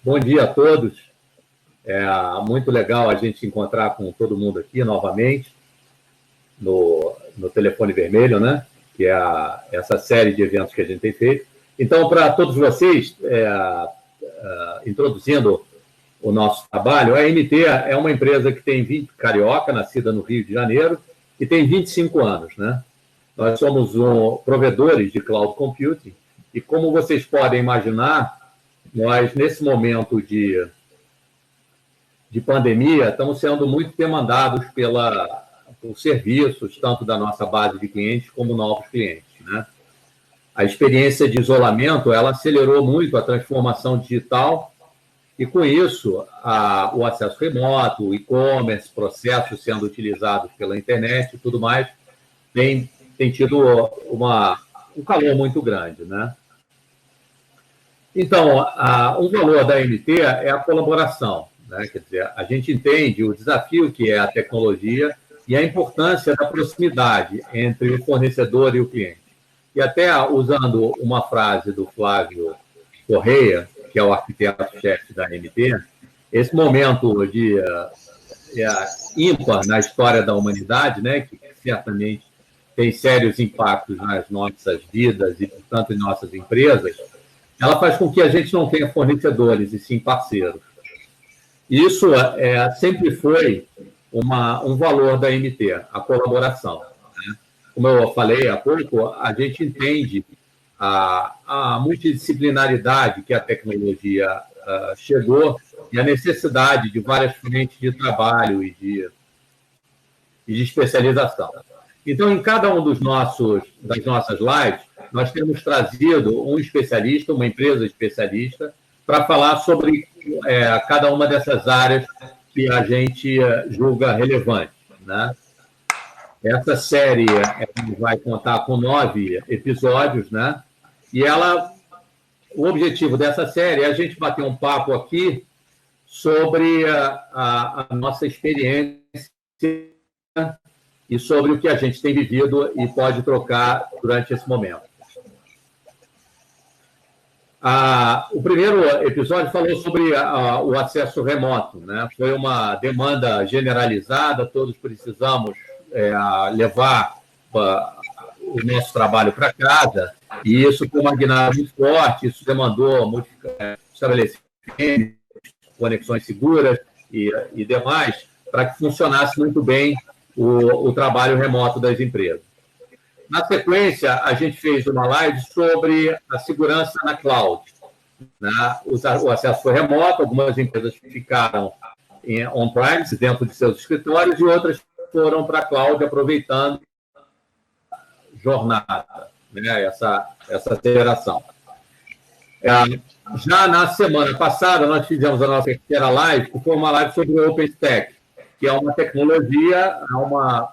Bom dia a todos. É muito legal a gente encontrar com todo mundo aqui novamente no Telefone Vermelho, né? Que é essa série de eventos que a gente tem feito. Então, para todos vocês, introduzindo o nosso trabalho, a MT é uma empresa que tem carioca, nascida no Rio de Janeiro, e tem 25 anos, né? Nós somos provedores de cloud computing e, como vocês podem imaginar, nós, nesse momento de pandemia, estamos sendo muito demandados por serviços, tanto da nossa base de clientes como novos clientes, né? A experiência de isolamento, ela acelerou muito a transformação digital e, com isso, o acesso remoto, o e-commerce, processos sendo utilizados pela internet e tudo mais, tem tido um calor muito grande, né? Então, um valor da MT é a colaboração, né? Quer dizer, a gente entende o desafio que é a tecnologia e a importância da proximidade entre o fornecedor e o cliente. E até usando uma frase do Flávio Correia, que é o arquiteto-chefe da MT, esse momento de ímpar na história da humanidade, né, que certamente tem sérios impactos nas nossas vidas e, portanto, em nossas empresas, ela faz com que a gente não tenha fornecedores, e sim parceiros. Isso sempre foi um valor da MT, a colaboração, né? Como eu falei há pouco, a gente entende a multidisciplinaridade que a tecnologia chegou e a necessidade de várias frentes de trabalho e de especialização. Então, em cada um das nossas lives, nós temos trazido um especialista, uma empresa especialista, para falar sobre cada uma dessas áreas que a gente julga relevante, né? Essa série vai contar com 9 episódios, né? E o objetivo dessa série é a gente bater um papo aqui sobre a nossa experiência e sobre o que a gente tem vivido e pode trocar durante esse momento. O primeiro episódio falou sobre o acesso remoto, né? Foi uma demanda generalizada, todos precisamos levar o nosso trabalho para casa, e isso foi uma guinada muito forte, isso demandou estabelecer conexões seguras e demais, para que funcionasse muito bem o trabalho remoto das empresas. Na sequência, a gente fez uma live sobre a segurança na cloud, né? O acesso foi remoto, algumas empresas ficaram on-premise, dentro de seus escritórios, e outras foram para a cloud, aproveitando a jornada, né? Essa aceleração. Já na semana passada, nós fizemos a nossa terceira live, que foi uma live sobre o OpenStack, que é uma tecnologia, uma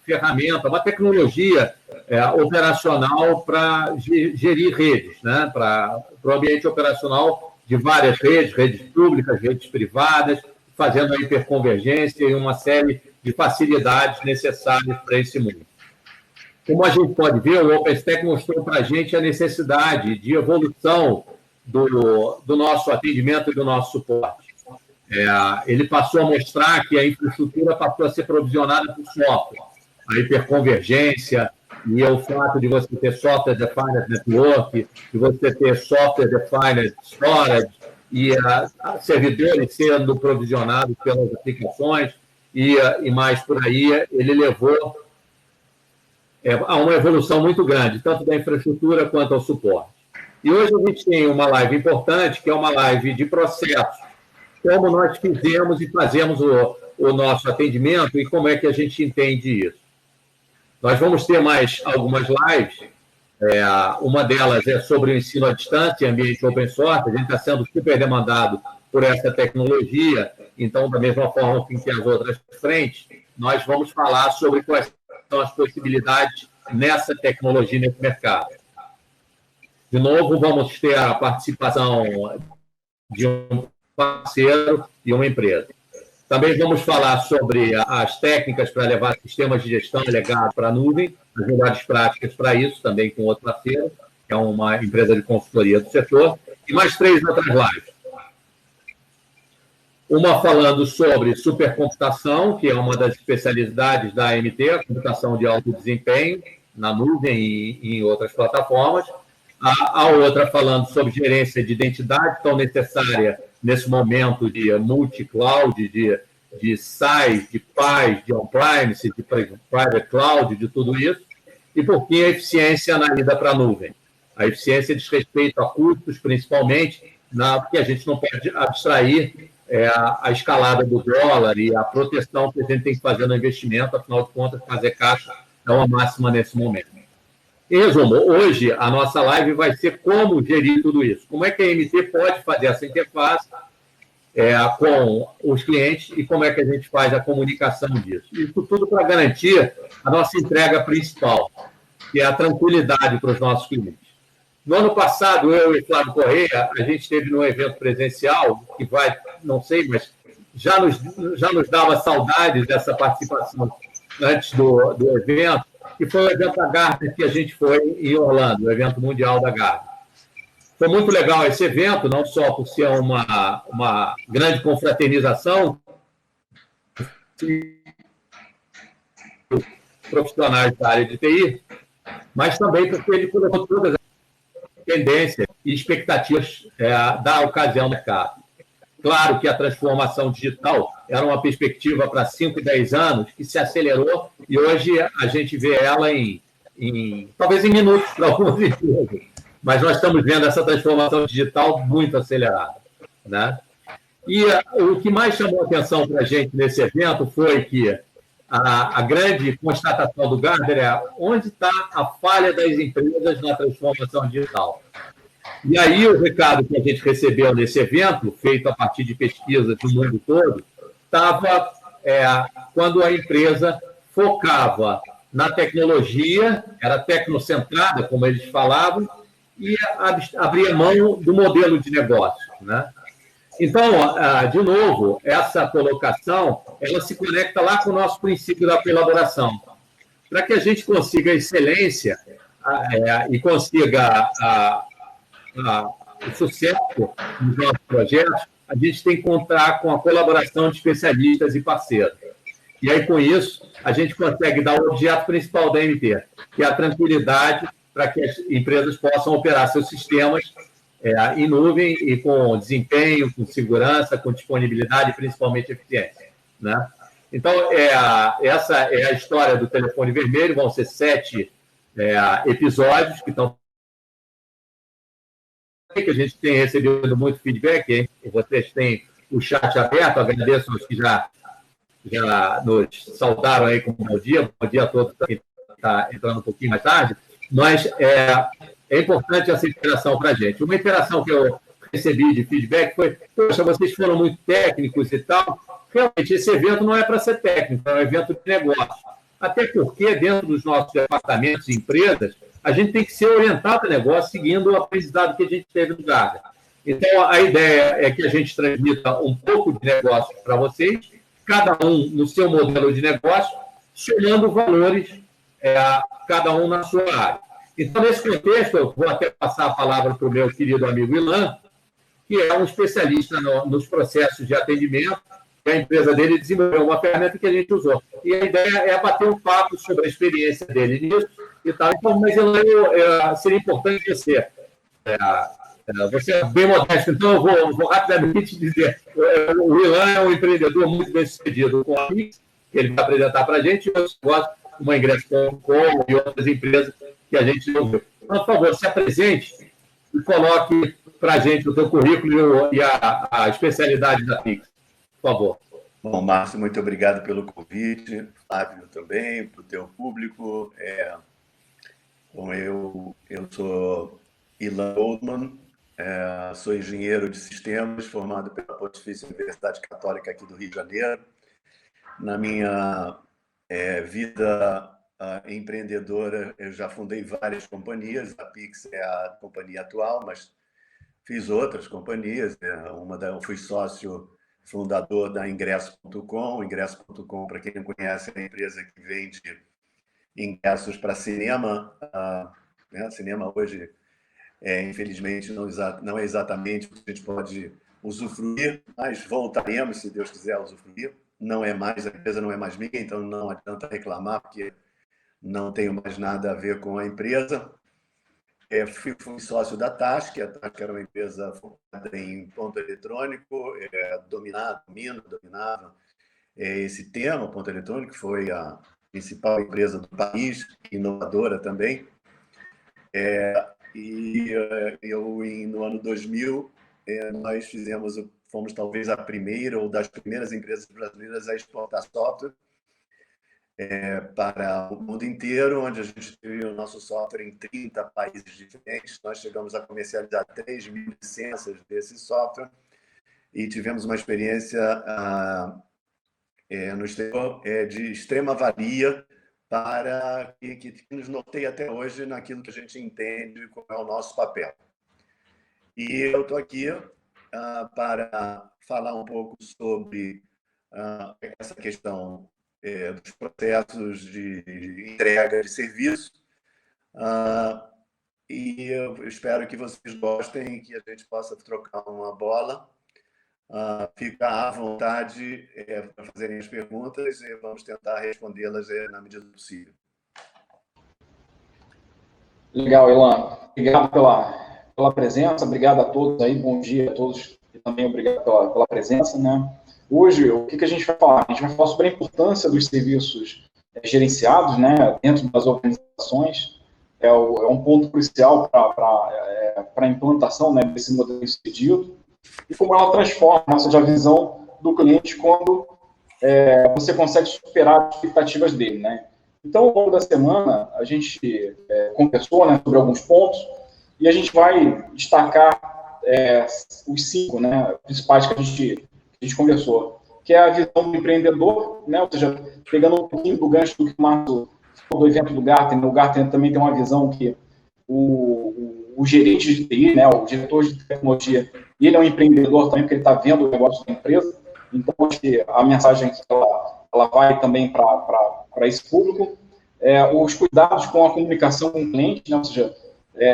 ferramenta, uma tecnologia operacional para gerir redes, né? Para o ambiente operacional de várias redes públicas, redes privadas, fazendo a hiperconvergência e uma série de facilidades necessárias para esse mundo. Como a gente pode ver, o OpenStack mostrou para a gente a necessidade de evolução do nosso atendimento e do nosso suporte. Ele passou a mostrar que a infraestrutura passou a ser provisionada por software. A hiperconvergência e o fato de você ter Software Defined Network, de você ter Software Defined Storage e servidores sendo provisionados pelas aplicações e mais por aí, ele levou a uma evolução muito grande, tanto da infraestrutura quanto ao suporte. E hoje a gente tem uma live importante, que é uma live de processos, como nós fizemos e fazemos o nosso atendimento e como é que a gente entende isso. Nós vamos ter mais algumas lives, uma delas é sobre o ensino à distância em ambiente open source, a gente está sendo super demandado por essa tecnologia, então, da mesma forma que as outras frentes, nós vamos falar sobre quais são as possibilidades nessa tecnologia, nesse mercado. De novo, vamos ter a participação de um parceiro e uma empresa. Também vamos falar sobre as técnicas para levar sistemas de gestão legados para a nuvem, as melhores práticas para isso, também com outro parceiro, que é uma empresa de consultoria do setor, e mais 3 outras lives. Uma falando sobre supercomputação, que é uma das especialidades da AMT, a computação de alto desempenho, na nuvem e em outras plataformas. A outra falando sobre gerência de identidade, tão necessária nesse momento de multi-cloud, de SaaS, de PaaS, de on-premise, de private cloud, de tudo isso. E, por fim, a eficiência na ida para a nuvem. A eficiência diz respeito a custos, principalmente, porque a gente não pode abstrair a escalada do dólar e a proteção que a gente tem que fazer no investimento, afinal de contas, fazer caixa é uma máxima nesse momento. Em resumo, hoje a nossa live vai ser como gerir tudo isso. Como é que a AMT pode fazer essa interface com os clientes e como é que a gente faz a comunicação disso. Isso tudo para garantir a nossa entrega principal, que é a tranquilidade para os nossos clientes. No ano passado, eu e Flávio Correia, a gente esteve num evento presencial, que vai, não sei, mas já nos dava saudades dessa participação antes do evento, que foi o evento da Gartner que a gente foi em Orlando, o evento mundial da Gartner. Foi muito legal esse evento, não só por ser uma grande confraternização, profissionais da área de TI, mas também porque ele colocou todas as tendências e expectativas da ocasião do mercado. Claro que a transformação digital era uma perspectiva para 5, 10 anos, que se acelerou, e hoje a gente vê ela talvez em minutos para algumas empresas. Mas nós estamos vendo essa transformação digital muito acelerada, né? E o que mais chamou a atenção para a gente nesse evento foi que a grande constatação do Gartner é onde está a falha das empresas na transformação digital. E aí o recado que a gente recebeu nesse evento, feito a partir de pesquisas do mundo todo, estava quando a empresa focava na tecnologia, era tecnocentrada, como eles falavam, e abria mão do modelo de negócio, né? Então, de novo, essa colocação, ela se conecta lá com o nosso princípio da colaboração. Para que a gente consiga excelência e consiga o sucesso dos nossos projetos, a gente tem que contar com a colaboração de especialistas e parceiros. E aí, com isso, a gente consegue dar o objeto principal da AMT, que é a tranquilidade para que as empresas possam operar seus sistemas em nuvem e com desempenho, com segurança, com disponibilidade e principalmente eficiência, né? Então, essa é a história do Telefone Vermelho. Vão ser 7 episódios que estão... que a gente tem recebido muito feedback, hein? E vocês têm o chat aberto. Agradeço aos que já nos saudaram aí com bom dia a todos que está entrando um pouquinho mais tarde. Mas é importante essa interação para a gente. Uma interação que eu recebi de feedback foi: poxa, vocês foram muito técnicos e tal. Realmente, esse evento não é para ser técnico, é um evento de negócio. Até porque, dentro dos nossos departamentos e empresas, a gente tem que ser orientado a negócio seguindo o aprendizado que a gente teve no Gartner. Então, a ideia é que a gente transmita um pouco de negócio para vocês, cada um no seu modelo de negócio, somando valores, cada um na sua área. Então, nesse contexto, eu vou até passar a palavra para o meu querido amigo Ilan, que é um especialista nos processos de atendimento, que a empresa dele desenvolveu uma ferramenta que a gente usou. E a ideia é bater um papo sobre a experiência dele nisso e tal. Então, mas Ilan, seria importante você é bem modesto, então eu vou rapidamente dizer: o Ilan é um empreendedor muito bem-sucedido com a Pix, que ele vai apresentar para a gente, e eu gosto uma Ingresso.com e outras empresas que a gente não viu. Então, por favor, se apresente e coloque para a gente o seu currículo e a especialidade da Pix, por favor. Bom, Márcio, muito obrigado pelo convite, Flávio também, para o teu público. Bom, eu sou Ilan Goldman, sou engenheiro de sistemas, formado pela Pontifícia Universidade Católica aqui do Rio de Janeiro. Na minha vida empreendedora, eu já fundei várias companhias. A Pix é a companhia atual, mas fiz outras companhias. Fui sócio fundador da Ingresso.com. Ingresso.com, para quem não conhece, é a empresa que vende ingressos para cinema. Cinema hoje, infelizmente, não é exatamente o que a gente pode usufruir, mas voltaremos, se Deus quiser, a usufruir. Não é mais, a empresa não é mais minha, então não adianta reclamar, porque não tenho mais nada a ver com a empresa. Fui sócio da TASC, a TASC era uma empresa focada em ponto eletrônico, dominava esse tema, ponto eletrônico, foi a principal empresa do país, inovadora também. No ano 2000, nós fomos talvez a primeira ou das primeiras empresas brasileiras a exportar software para o mundo inteiro, onde a gente teve o nosso software em 30 países diferentes. Nós chegamos a comercializar 3.000 licenças desse software e tivemos uma experiência no exterior de extrema valia para que nos norteia até hoje naquilo que a gente entende como é o nosso papel. E eu estou aqui para falar um pouco sobre essa questão dos processos de entrega de serviço. E eu espero que vocês gostem e que a gente possa trocar uma bola. Fica à vontade para fazerem as perguntas e vamos tentar respondê-las na medida do possível. Legal, Ilan. Obrigado pela presença, obrigado a todos aí, bom dia a todos e também obrigado pela presença, né? Hoje, o que a gente vai falar? A gente vai falar sobre a importância dos serviços gerenciados, né, dentro das organizações. É um ponto crucial para a implantação, né, desse modelo sucedido e como ela transforma, ou seja, a visão do cliente quando você consegue superar as expectativas dele, né? Então, ao longo da semana, a gente conversou, né, sobre alguns pontos e a gente vai destacar os 5, né, principais que a gente conversou, que é a visão do empreendedor, né, ou seja, pegando um pouquinho do gancho do que o Márcio falou do evento do Gartner. O Gartner também tem uma visão que o gerente de TI, né, o diretor de tecnologia, ele é um empreendedor também, porque ele está vendo o negócio da empresa. Então, acho que a mensagem que ela vai também para esse público. Os cuidados com a comunicação com o cliente, né, ou seja,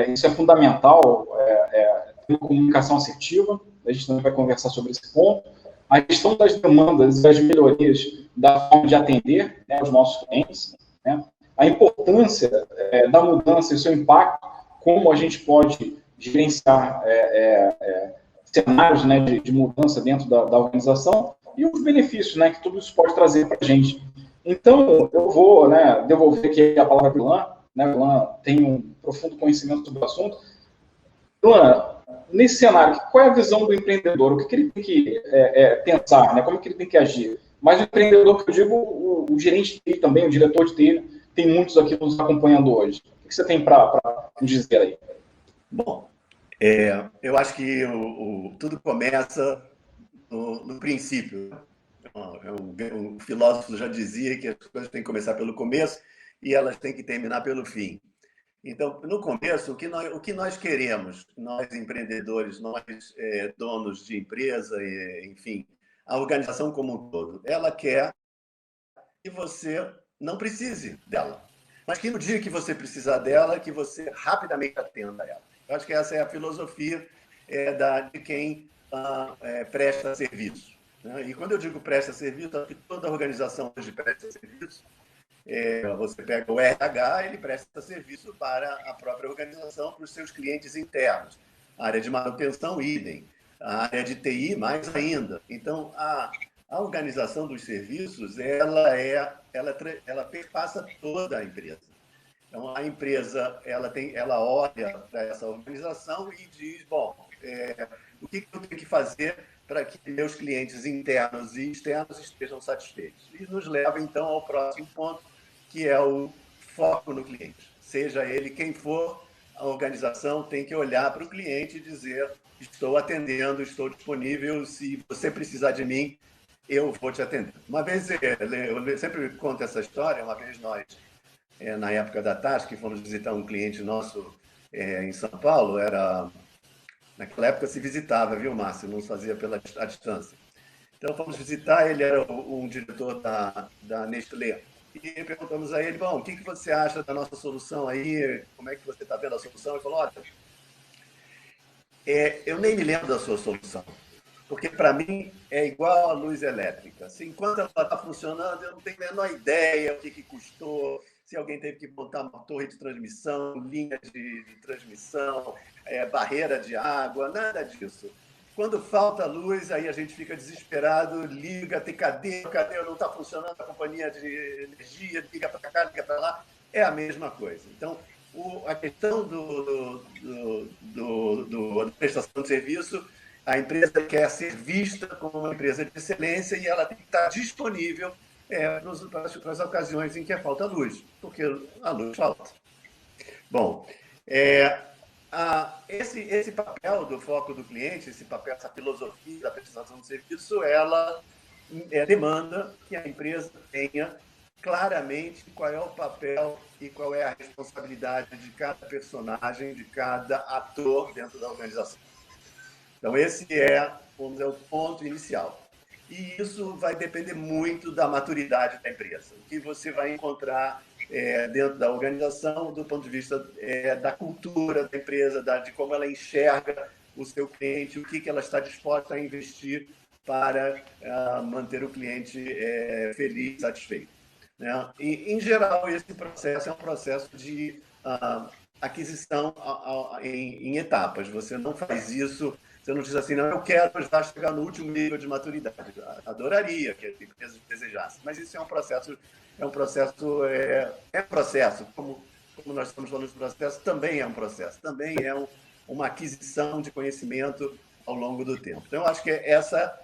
isso é fundamental, ter uma comunicação assertiva. A gente também vai conversar sobre esse ponto. A questão das demandas e das melhorias da forma de atender, né, os nossos clientes, né? A importância da mudança e seu impacto, como a gente pode gerenciar cenários, né, de mudança dentro da organização e os benefícios, né, que tudo isso pode trazer para a gente. Então, eu vou, né, devolver aqui a palavra para o Ilan, né? O Ilan tem um profundo conhecimento sobre o assunto. Ilan, nesse cenário, qual é a visão do empreendedor? O que ele tem que pensar, né? Como que ele tem que agir? Mas o empreendedor, que eu digo, o gerente de TI também, o diretor de TI, tem muitos aqui nos acompanhando hoje. O que você tem para dizer aí? Bom, eu acho que tudo começa no princípio. O filósofo já dizia que as coisas têm que começar pelo começo e elas têm que terminar pelo fim. Então, no começo, o que nós queremos, nós empreendedores, nós donos de empresa, enfim, a organização como um todo, ela quer que você não precise dela, mas que no dia que você precisar dela, que você rapidamente atenda ela. Eu acho que essa é a filosofia de quem presta serviço. E quando eu digo presta serviço, é que toda organização hoje presta serviço. Você pega o RH, ele presta serviço para a própria organização, para os seus clientes internos. A área de manutenção, idem. A área de TI, mais ainda. Então, a organização dos serviços, ela perpassa toda a empresa. Então, a empresa, ela olha para essa organização e diz, bom, o que eu tenho que fazer para que meus clientes internos e externos estejam satisfeitos. E nos leva, então, ao próximo ponto, que é o foco no cliente. Seja ele quem for, a organização tem que olhar para o cliente e dizer, estou atendendo, estou disponível, se você precisar de mim, eu vou te atender. Uma vez, eu sempre conto essa história, uma vez nós, na época da TASC, fomos visitar um cliente nosso em São Paulo, naquela época se visitava, viu, Márcio? Não se fazia à distância. Então, fomos visitar, ele era um diretor da Nestlé. E perguntamos a ele, bom, o que você acha da nossa solução aí? Como é que você está vendo a solução? Ele falou, olha, eu nem me lembro da sua solução. Porque, para mim, é igual a luz elétrica. Assim, enquanto ela está funcionando, eu não tenho a menor ideia o que custou, se alguém teve que montar uma torre de transmissão, linha de transmissão, barreira de água, nada disso. Quando falta luz, aí a gente fica desesperado, liga, tem cadê não está funcionando a companhia de energia, liga para cá, liga para lá, é a mesma coisa. Então, a questão da prestação de serviço, a empresa quer ser vista como uma empresa de excelência e ela tem que estar disponível para as ocasiões em que falta luz, porque a luz falta. Bom, esse papel do foco do cliente, essa filosofia da prestação de serviço, ela demanda que a empresa tenha claramente qual é o papel e qual é a responsabilidade de cada personagem, de cada ator dentro da organização. Então, esse vamos dizer, o ponto inicial. E isso vai depender muito da maturidade da empresa. O que você vai encontrar dentro da organização, do ponto de vista da cultura da empresa, de como ela enxerga o seu cliente, o que ela está disposta a investir para manter o cliente feliz, satisfeito. Né? E, em geral, esse processo é um processo de aquisição em etapas. Você não faz isso, você não diz assim, não, eu quero já chegar no último nível de maturidade. Adoraria que as empresas desejassem, mas isso é um processo, como nós estamos falando de processo, também é um processo, também é uma aquisição de conhecimento ao longo do tempo. Então, eu acho que essa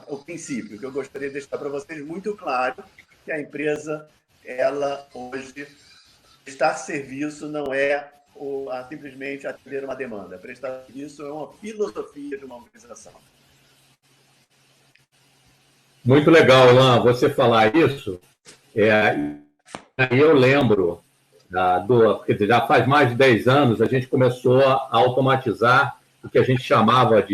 o princípio que eu gostaria de deixar para vocês muito claro, que a empresa, ela hoje, prestar serviço não é simplesmente atender uma demanda. Prestar serviço é uma filosofia de uma organização. Muito legal, Ilan, você falar isso. Eu lembro, quer dizer, já faz mais de 10 anos, a gente começou a automatizar o que a gente chamava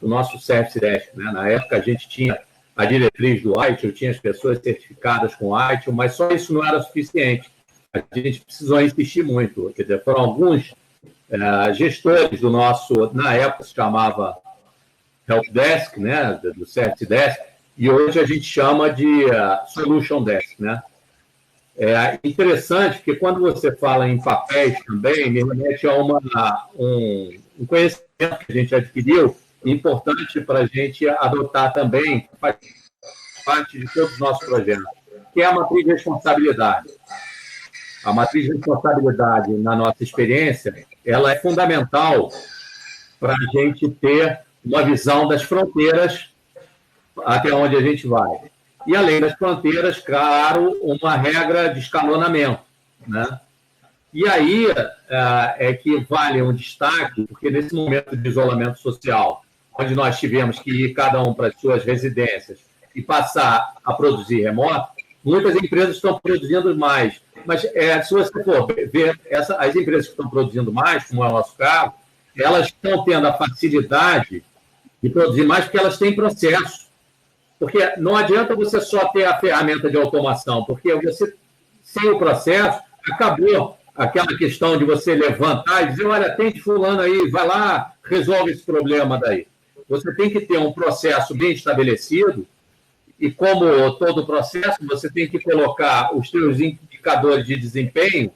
do nosso Service Desk. Né? Na época, a gente tinha a diretriz do ITIL, tinha as pessoas certificadas com ITIL, mas só isso não era suficiente. A gente precisou insistir muito. Quer dizer, foram alguns gestores do nosso, na época se chamava Help Desk, né, do Service Desk, e hoje a gente chama de Solution Desk. Né? É interessante que quando você fala em papéis também, me remete a um conhecimento que a gente adquiriu, importante para a gente adotar também, faz parte de todos os nossos projetos, que é a matriz de responsabilidade. A matriz de responsabilidade, na nossa experiência, ela é fundamental para a gente ter uma visão das fronteiras até onde a gente vai. E, além das fronteiras, claro, uma regra de escalonamento. Né? E aí é que vale um destaque, porque nesse momento de isolamento social, onde nós tivemos que ir cada um para as suas residências e passar a produzir remoto, muitas empresas estão produzindo mais. Mas se você for ver, as empresas que estão produzindo mais, como é o nosso caso, elas estão tendo a facilidade de produzir mais porque elas têm processo. Porque não adianta você só ter a ferramenta de automação, porque você, sem o processo, acabou aquela questão de você levantar e dizer, olha, tem fulano aí, vai lá, resolve esse problema daí. Você tem que ter um processo bem estabelecido e, como todo processo, você tem que colocar os seus indicadores de desempenho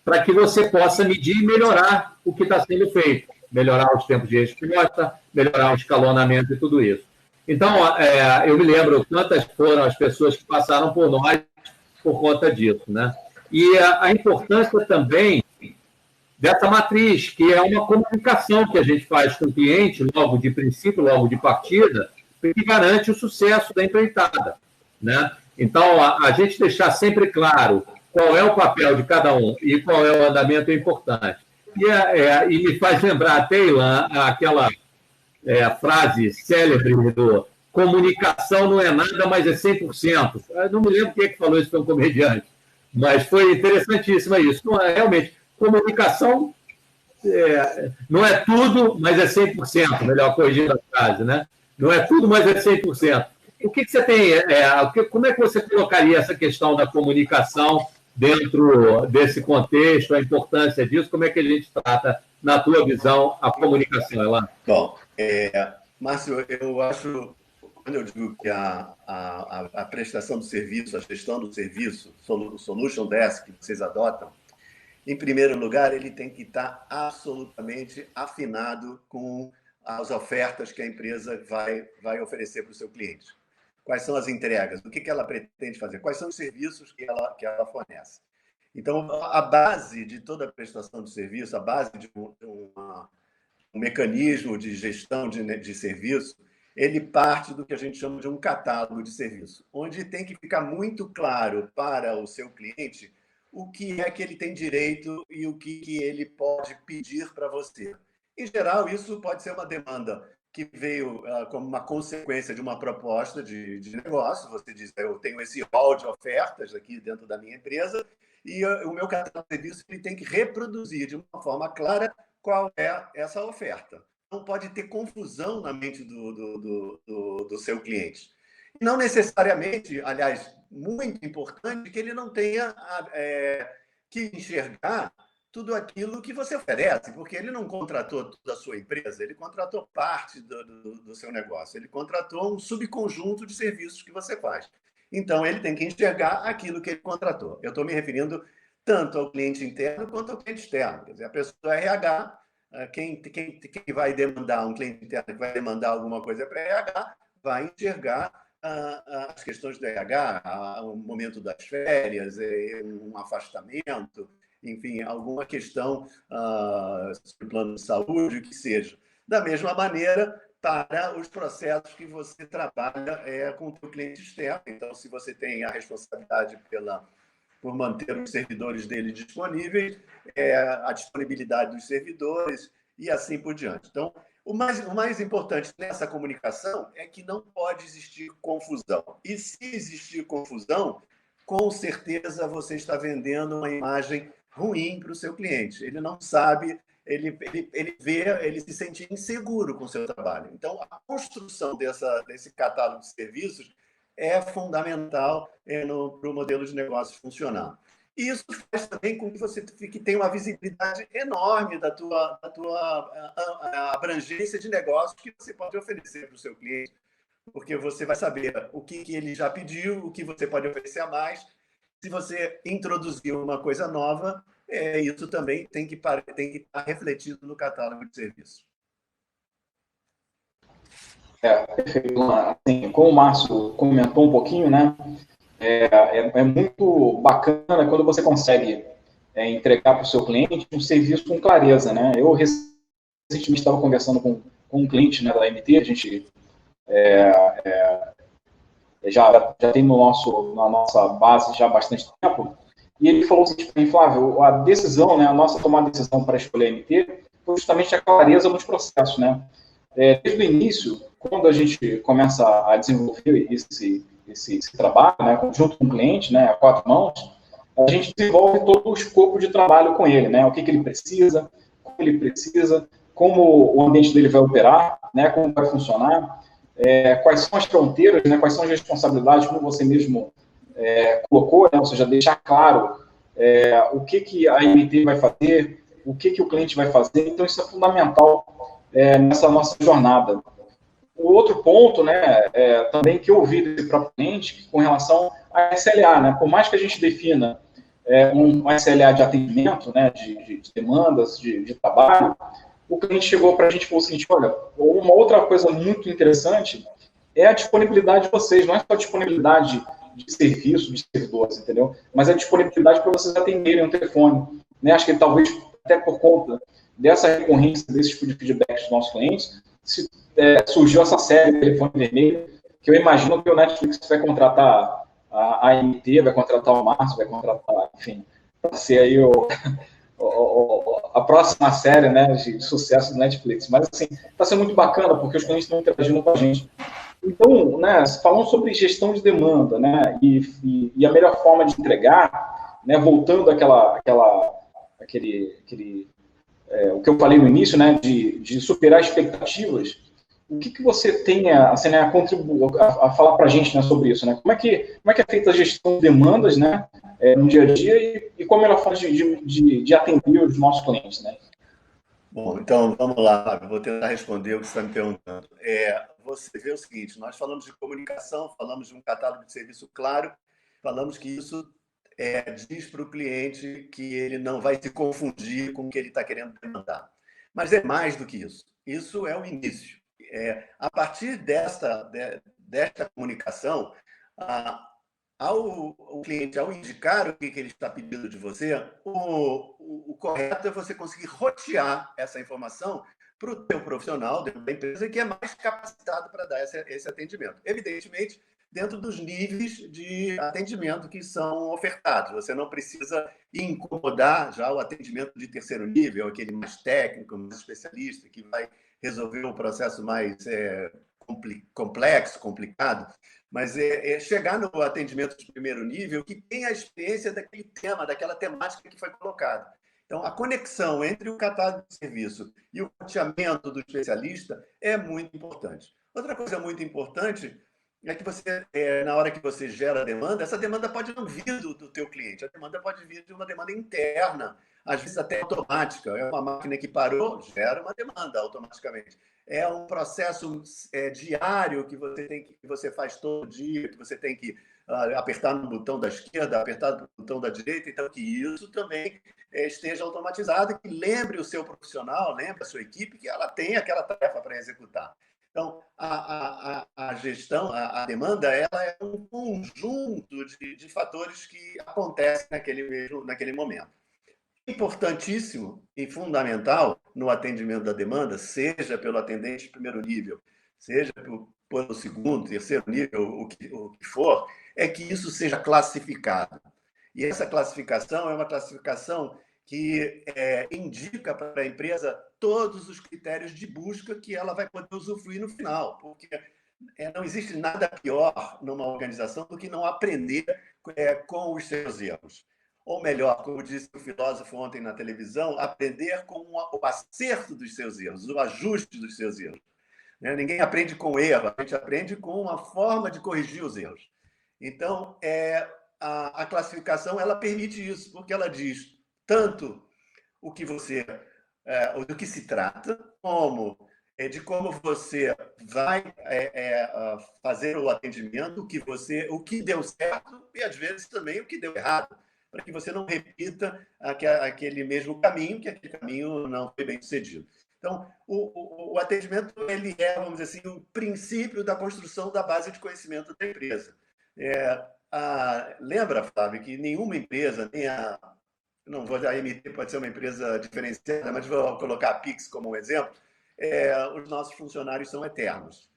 para que você possa medir e melhorar o que está sendo feito. Melhorar os tempos de resposta, melhorar o escalonamento e tudo isso. Então, eu me lembro quantas foram as pessoas que passaram por nós por conta disso. Né? E a importância também dessa matriz, que é uma comunicação que a gente faz com o cliente, logo de princípio, logo de partida, que garante o sucesso da empreitada. Né? Então, a gente deixar sempre claro qual é o papel de cada um e qual é o andamento é importante. E me faz lembrar até, Ilan, aquela frase célebre do comunicação não é nada, mas é 100%. Eu não me lembro quem é que falou isso, foi um comediante, mas foi interessantíssimo isso. Não é, realmente, comunicação não é tudo, mas é 100%, melhor corrigindo a frase, né? Não é tudo, mas é 100%. O que você tem, como é que você colocaria essa questão da comunicação dentro desse contexto, a importância disso, como é que a gente trata, na tua visão, a comunicação, Elan? Bom, Márcio, eu acho, quando eu digo que a prestação do serviço, a gestão do serviço, o Solution Desk que vocês adotam, em primeiro lugar, ele tem que estar absolutamente afinado com as ofertas que a empresa vai oferecer para o seu cliente. Quais são as entregas? O que ela pretende fazer? Quais são os serviços que ela fornece? Então, a base de toda a prestação de serviço, a base de um mecanismo de gestão de serviço, ele parte do que a gente chama de um catálogo de serviço, onde tem que ficar muito claro para o seu cliente o que é que ele tem direito e o que ele pode pedir para você. Em geral, isso pode ser uma demanda que veio como uma consequência de uma proposta de negócio. Você diz, eu tenho esse hall de ofertas aqui dentro da minha empresa e o meu catálogo de serviço ele tem que reproduzir de uma forma clara qual é essa oferta. Não pode ter confusão na mente do seu cliente. Não necessariamente, aliás, muito importante, que ele não tenha que enxergar tudo aquilo que você oferece, porque ele não contratou toda a sua empresa, ele contratou parte do seu negócio, ele contratou um subconjunto de serviços que você faz. Então, ele tem que enxergar aquilo que ele contratou. Eu estou me referindo tanto ao cliente interno quanto ao cliente externo. Quer dizer, a pessoa RH, quem vai demandar, um cliente interno que vai demandar alguma coisa para RH, vai enxergar as questões do RH, o momento das férias, um afastamento, enfim, alguma questão sobre o plano de saúde, o que seja. Da mesma maneira, para os processos que você trabalha com o seu cliente externo. Então, se você tem a responsabilidade por manter os servidores dele disponíveis, a disponibilidade dos servidores e assim por diante. Então, o mais importante nessa comunicação é que não pode existir confusão. E se existir confusão, com certeza você está vendendo uma imagem ruim para o seu cliente. Ele não sabe, ele se sente inseguro com o seu trabalho. Então, a construção desse catálogo de serviços é fundamental para o modelo de negócio funcionar. E isso faz também com que você tenha uma visibilidade enorme da tua abrangência de negócio que você pode oferecer para o seu cliente, porque você vai saber o que ele já pediu, o que você pode oferecer a mais. Se você introduzir uma coisa nova, isso também tem que estar refletido no catálogo de serviços. Perfeito. Assim, como o Márcio comentou um pouquinho, né? É muito bacana quando você consegue entregar para o seu cliente um serviço com clareza, né? Eu recentemente estava conversando com um cliente, né, da MT, a gente já tem na nossa base já há bastante tempo, e ele falou assim para mim, Flávio, a decisão, né, a nossa tomada de decisão para escolher a MT foi justamente a clareza nos processos, né? Desde o início, quando a gente começa a desenvolver esse trabalho, né, junto com o cliente, né, a quatro mãos, a gente desenvolve todo o escopo de trabalho com ele, né, o que ele precisa, como ele precisa, como o ambiente dele vai operar, né, como vai funcionar, quais são as fronteiras, né, quais são as responsabilidades, como você mesmo colocou, né, ou seja, deixar claro o que a MT vai fazer, o que o cliente vai fazer. Então, isso é fundamental nessa nossa jornada. O outro ponto, né, também que eu ouvi desse próprio cliente, com relação à SLA, né, por mais que a gente defina um SLA de atendimento, né, de demandas, de trabalho, o cliente chegou para a gente e falou o seguinte, olha, uma outra coisa muito interessante é a disponibilidade de vocês, não é só a disponibilidade de serviço, de servidores, entendeu? Mas a disponibilidade para vocês atenderem um telefone, né? Acho que talvez até por conta dessa recorrência, desse tipo de feedback dos nossos clientes, surgiu essa série de telefone vermelho, que eu imagino que o Netflix vai contratar a AMT, vai contratar o Márcio, vai contratar, enfim, para ser aí a próxima série, né, de sucesso do Netflix. Mas, assim, está sendo muito bacana, porque os clientes estão interagindo com a gente. Então, né, falando sobre gestão de demanda, né, e a melhor forma de entregar, né, voltando o que eu falei no início, né, de superar expectativas, o que você tem assim, né, a falar para a gente, né, sobre isso? Né? Como é que é feita a gestão de demandas, né, no dia a dia e qual a melhor forma de atender os nossos clientes? Né? Bom, então vamos lá, Fábio. Vou tentar responder o que você está me perguntando. Você vê o seguinte: nós falamos de comunicação, falamos de um catálogo de serviço claro, falamos que isso diz para o cliente que ele não vai se confundir com o que ele está querendo demandar. Mas é mais do que isso. Isso é o início. A partir desta comunicação, o cliente, ao indicar o que ele está pedindo de você, o correto é você conseguir rotear essa informação para o teu profissional dentro da empresa que é mais capacitado para dar esse atendimento. Evidentemente, dentro dos níveis de atendimento que são ofertados. Você não precisa incomodar já o atendimento de terceiro nível, aquele mais técnico, mais especialista, que vai resolver um processo mais complexo, complicado, mas chegar no atendimento de primeiro nível que tem a experiência daquele tema, daquela temática que foi colocada. Então, a conexão entre o catálogo de serviço e o roteamento do especialista é muito importante. Outra coisa muito importante é que você, na hora que você gera a demanda, essa demanda pode não vir do teu cliente, a demanda pode vir de uma demanda interna, às vezes até automática. É uma máquina que parou, gera uma demanda automaticamente. É um processo diário que você faz todo dia, que você tem que apertar no botão da esquerda, apertar no botão da direita, então que isso também esteja automatizado e que lembre o seu profissional, lembre a sua equipe que ela tem aquela tarefa para executar. Então, a gestão, a demanda, ela é um conjunto de fatores que acontecem naquele momento. Importantíssimo e fundamental no atendimento da demanda, seja pelo atendente de primeiro nível, seja pelo segundo, terceiro nível, o que for, é que isso seja classificado. E essa classificação é uma classificação que indica para a empresa todos os critérios de busca que ela vai poder usufruir no final, porque não existe nada pior numa organização do que não aprender com os seus erros. Ou melhor, como disse o filósofo ontem na televisão, aprender com o acerto dos seus erros, o ajuste dos seus erros. Ninguém aprende com erro, a gente aprende com uma forma de corrigir os erros. Então, a classificação ela permite isso, porque ela diz tanto o que do que se trata, como de como você vai fazer o atendimento, o que deu certo e às vezes também o que deu errado, para que você não repita aquele mesmo caminho, que aquele caminho não foi bem sucedido. Então, o atendimento ele vamos dizer assim, o princípio da construção da base de conhecimento da empresa. Lembra, Flávio, que nenhuma empresa, não vou a MT pode ser uma empresa diferenciada, mas vou colocar a Pix como um exemplo, os nossos funcionários são eternos.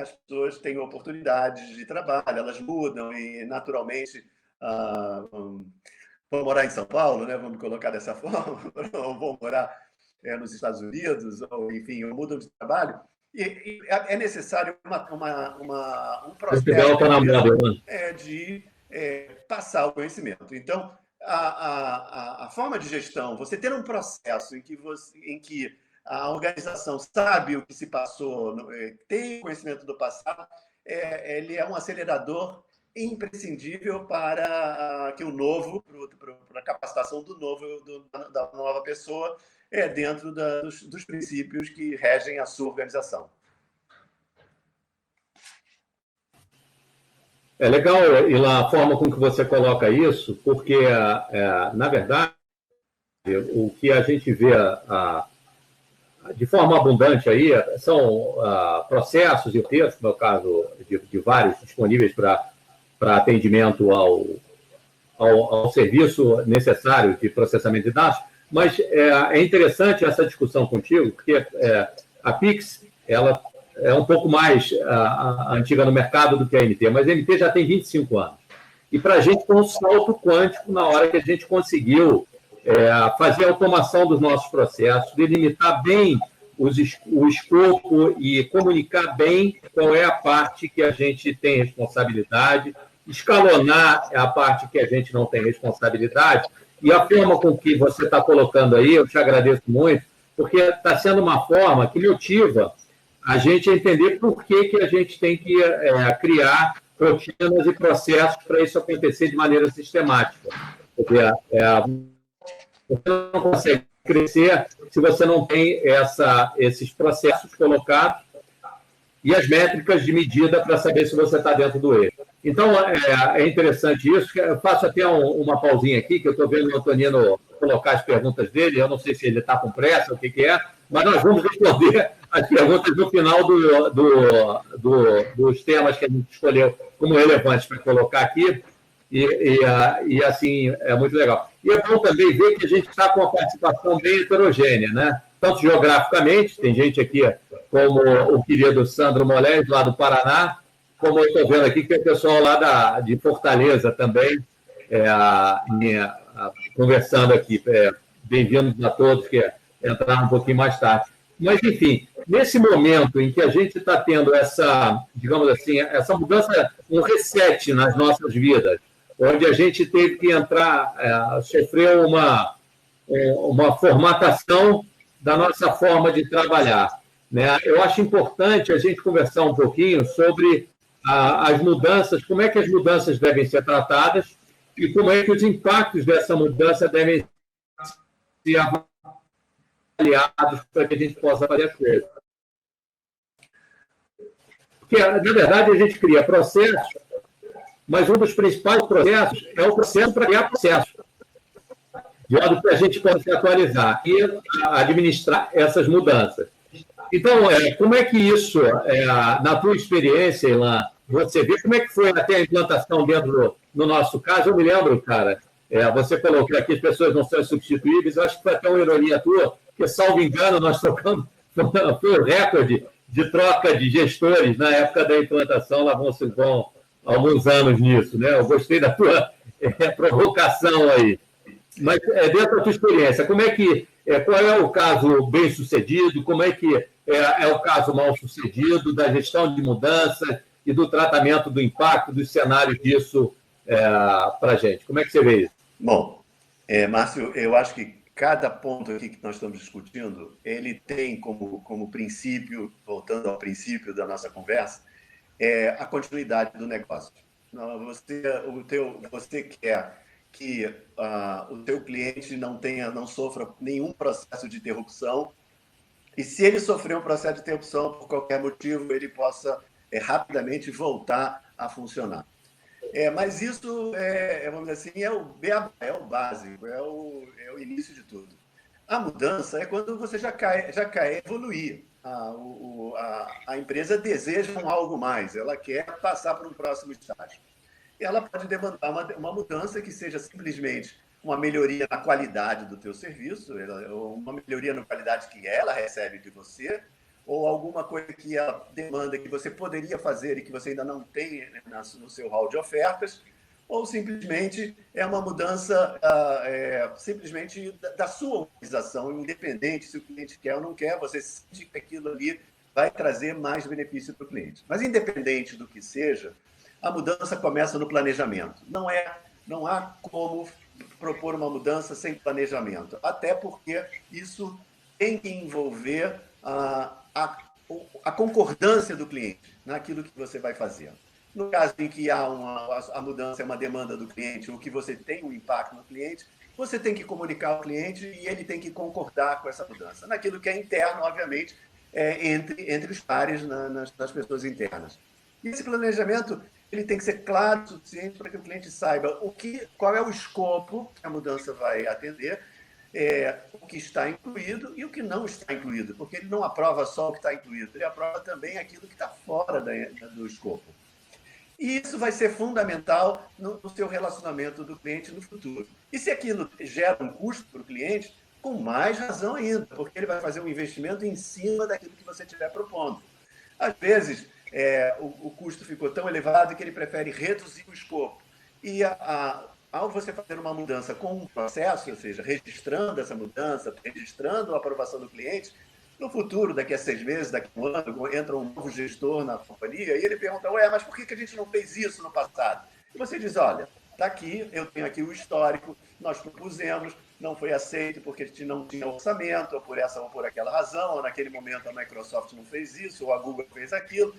As pessoas têm oportunidades de trabalho, elas mudam e, naturalmente, vão morar em São Paulo, né? Vamos colocar dessa forma, ou vão morar nos Estados Unidos, ou, enfim, ou mudam de trabalho. E é necessário um processo de passar o conhecimento. Então, a forma de gestão, você ter um processo em que a organização sabe o que se passou, tem conhecimento do passado, ele é um acelerador imprescindível para que o novo, para a capacitação do novo, da nova pessoa, dentro dos princípios que regem a sua organização. É legal, Ilan, a forma com que você coloca isso, porque, na verdade, o que a gente vê de forma abundante aí são processos e textos, no caso de vários disponíveis para atendimento ao serviço necessário de processamento de dados, mas é interessante essa discussão contigo, porque a Pix, ela é um pouco mais antiga no mercado do que a MT, mas a MT já tem 25 anos. E para a gente foi um salto quântico na hora que a gente conseguiu fazer a automação dos nossos processos, delimitar bem o escopo e comunicar bem qual é a parte que a gente tem responsabilidade, escalonar a parte que a gente não tem responsabilidade. E a forma com que você está colocando aí, eu te agradeço muito, porque está sendo uma forma que motiva a gente a entender por que a gente tem que criar rotinas e processos para isso acontecer de maneira sistemática. Porque você não consegue crescer se você não tem esses processos colocados e as métricas de medida para saber se você está dentro do eixo. Então, é interessante isso. Eu faço até uma pausinha aqui, que eu estou vendo o Antonino colocar as perguntas dele. Eu não sei se ele está com pressa, o que é, mas nós vamos responder as perguntas no final dos temas que a gente escolheu como relevantes para colocar aqui. E assim, é muito legal. E é bom também ver que a gente está com uma participação bem heterogênea, né? Tanto geograficamente, tem gente aqui como o querido Sandro Molés, lá do Paraná, como eu estou vendo aqui, que é o pessoal lá de Fortaleza também, conversando aqui. Bem-vindos a todos que entraram um pouquinho mais tarde. Mas, enfim, nesse momento em que a gente está tendo digamos assim, essa mudança, um reset nas nossas vidas, onde a gente teve que sofrer uma formatação da nossa forma de trabalhar, né? Eu acho importante a gente conversar um pouquinho sobre as mudanças, como é que as mudanças devem ser tratadas e como é que os impactos dessa mudança devem ser avaliados para que a gente possa fazer as coisas. Porque, na verdade, a gente cria processos, mas um dos principais processos é o processo para criar processo, de modo que a gente possa se atualizar e administrar essas mudanças. Então, como é que isso, na tua experiência, Ilan, você vê como é que foi até a implantação no nosso caso? Eu me lembro, cara, você colocou aqui, as pessoas não são substituíveis, eu acho que foi até uma ironia tua, porque, salvo engano, nós trocamos, foi o recorde de troca de gestores na época da implantação, lá vão alguns anos nisso, né? Eu gostei da tua provocação aí. Mas, dentro da tua experiência, qual é o caso bem-sucedido, como é que é o caso mal-sucedido da gestão de mudanças e do tratamento do impacto, dos cenários disso para a gente? Como é que você vê isso? Bom, Márcio, eu acho que cada ponto aqui que nós estamos discutindo, ele tem como princípio, voltando ao princípio da nossa conversa, a continuidade do negócio. Você quer que o teu cliente não sofra nenhum processo de interrupção, e se ele sofrer um processo de interrupção por qualquer motivo, ele possa rapidamente voltar a funcionar. Mas isso, vamos dizer assim, é o básico, é o início de tudo. A mudança é quando você já quer evoluir. A empresa deseja algo mais, ela quer passar para um próximo estágio. E ela pode demandar uma mudança que seja simplesmente uma melhoria na qualidade do teu serviço, ou uma melhoria na qualidade que ela recebe de você, ou alguma coisa que ela demanda que você poderia fazer e que você ainda não tem no seu hall de ofertas, ou simplesmente é uma mudança simplesmente da sua organização, independente se o cliente quer ou não quer, você sente que aquilo ali vai trazer mais benefício para o cliente. Mas independente do que seja, a mudança começa no planejamento. Não há como propor uma mudança sem planejamento, até porque isso tem que envolver a concordância do cliente naquilo que você vai fazer. No caso em que a mudança é uma demanda do cliente ou que você tem um impacto no cliente, você tem que comunicar ao cliente e ele tem que concordar com essa mudança. Naquilo que é interno, obviamente, entre os pares, nas pessoas internas. E esse planejamento ele tem que ser claro o suficiente para que o cliente saiba qual é o escopo que a mudança vai atender, o que está incluído e o que não está incluído, porque ele não aprova só o que está incluído, ele aprova também aquilo que está fora do escopo. E isso vai ser fundamental no seu relacionamento do cliente no futuro. E se aquilo gera um custo para o cliente, com mais razão ainda, porque ele vai fazer um investimento em cima daquilo que você estiver propondo. Às vezes, o custo ficou tão elevado que ele prefere reduzir o escopo. E ao você fazer uma mudança com um processo, ou seja, registrando essa mudança, registrando a aprovação do cliente, no futuro, daqui a 6 meses, daqui a um ano, entra um novo gestor na companhia e ele pergunta, mas por que a gente não fez isso no passado? E você diz, olha, está aqui, eu tenho aqui o histórico, nós propusemos, não foi aceito porque a gente não tinha orçamento, ou por essa ou por aquela razão, ou naquele momento a Microsoft não fez isso, ou a Google fez aquilo,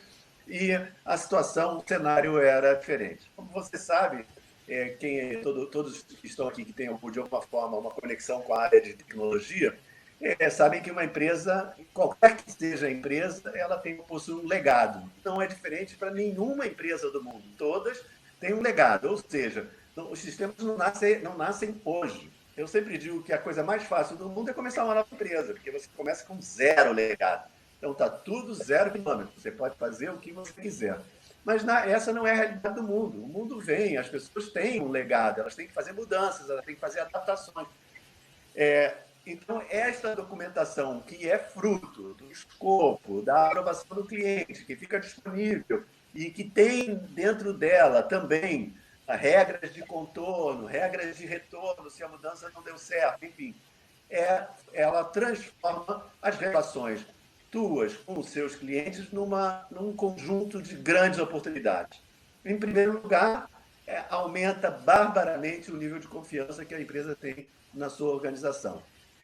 e a situação, o cenário era diferente. Como você sabe, todos que estão aqui que têm de alguma forma uma conexão com a área de tecnologia, sabem que uma empresa, qualquer que seja a empresa, ela possui um legado. Não é diferente para nenhuma empresa do mundo. Todas têm um legado, ou seja, os sistemas não nascem hoje. Eu sempre digo que a coisa mais fácil do mundo é começar uma nova empresa, porque você começa com zero legado. Então está tudo 0 km. Você pode fazer o que você quiser. Mas essa não é a realidade do mundo. O mundo vem, as pessoas têm um legado, elas têm que fazer mudanças, elas têm que fazer adaptações. Então, esta documentação, que é fruto do escopo, da aprovação do cliente, que fica disponível e que tem dentro dela também regras de contorno, regras de retorno, se a mudança não deu certo, enfim, ela transforma as relações tuas com os seus clientes num conjunto de grandes oportunidades. Em primeiro lugar, aumenta barbaramente o nível de confiança que a empresa tem na sua organização.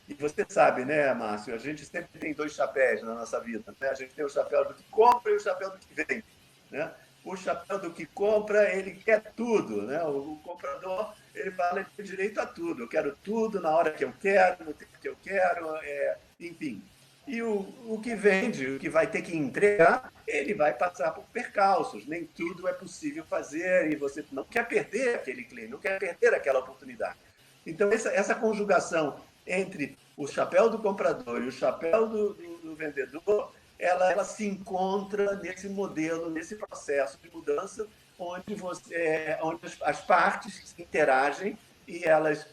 E você sabe, né, Márcio, a gente sempre tem 2 chapéus na nossa vida. Né? A gente tem o chapéu do que compra e o chapéu do que vende. Né? O chapéu do que compra, ele quer tudo. Né? O comprador, ele fala, ele tem direito a tudo. Eu quero tudo na hora que eu quero, no tempo que eu quero, enfim. E o que vende, o que vai ter que entregar, ele vai passar por percalços. Nem tudo é possível fazer e você não quer perder aquele cliente, não quer perder aquela oportunidade. Então, essa conjugação entre o chapéu do comprador e o chapéu do vendedor, ela se encontra nesse modelo, nesse processo de mudança, onde as partes interagem e elas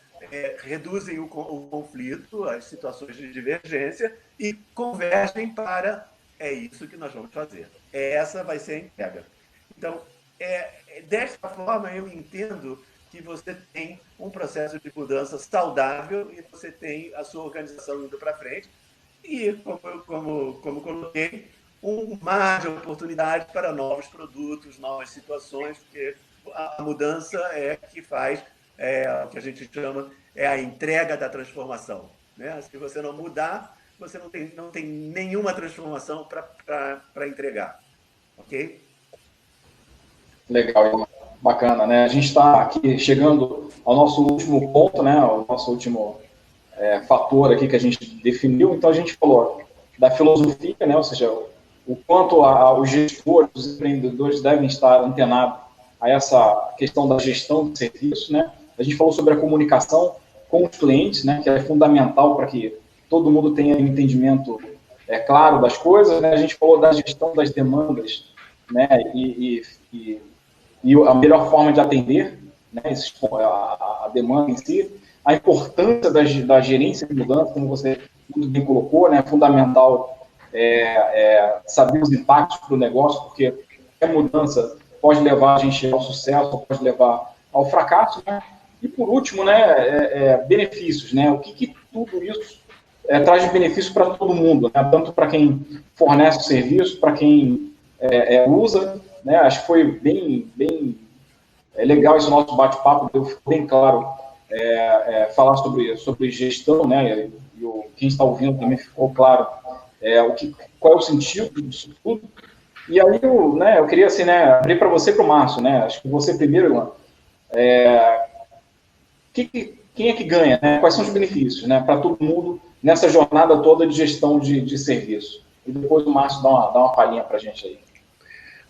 reduzem o conflito, as situações de divergência e convergem para é isso que nós vamos fazer. Essa vai ser a entrega. Então, desta forma, eu entendo que você tem um processo de mudança saudável e você tem a sua organização indo para frente. E, como coloquei, um mar de oportunidades para novos produtos, novas situações, porque a mudança é que faz o que a gente chama a entrega da transformação. Né? Se você não mudar, você não tem nenhuma transformação para entregar. Ok? Legal, bacana, né? A gente está aqui chegando ao nosso último ponto, né? O nosso último fator aqui que a gente definiu. Então, a gente falou da filosofia, né? Ou seja, o quanto os gestores, os empreendedores devem estar antenados a essa questão da gestão de serviço, né? A gente falou sobre a comunicação com os clientes, né? Que é fundamental para que todo mundo tenha um entendimento claro das coisas, né? A gente falou da gestão das demandas, né? E a melhor forma de atender, né, a demanda em si, a importância da gerência de mudança, como você muito bem colocou, né, é fundamental saber os impactos para o negócio, porque a mudança pode levar a gente ao sucesso, pode levar ao fracasso, né? E por último, né, benefícios, né? O que tudo isso traz de benefício para todo mundo, né? Tanto para quem fornece o serviço, para quem usa, né? Acho que foi bem legal esse nosso bate-papo, ficou bem claro falar sobre gestão, né? E quem está ouvindo também ficou claro qual é o sentido disso tudo. E aí eu queria assim, né, abrir para você e para o Márcio, né? Acho que você primeiro, Ilan, quem é que ganha, né? Quais são os benefícios, né, para todo mundo nessa jornada toda de gestão de serviço? E depois o Márcio dá uma palhinha para a gente aí.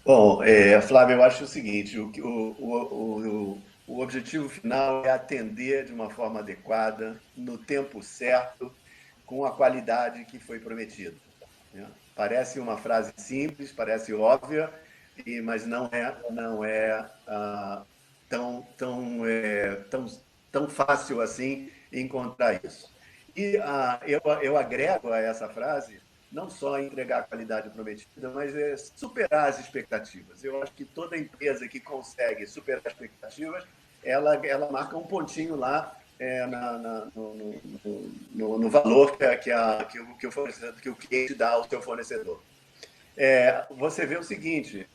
Bom, Flávio, eu acho o seguinte, o objetivo final é atender de uma forma adequada, no tempo certo, com a qualidade que foi prometida. Né? Parece uma frase simples, parece óbvia, mas não é tão fácil assim encontrar isso. E eu agrego a essa frase não só entregar a qualidade prometida, mas superar as expectativas. Eu acho que toda empresa que consegue superar as expectativas, ela marca um pontinho lá no valor que o cliente dá ao seu fornecedor. Você vê o seguinte,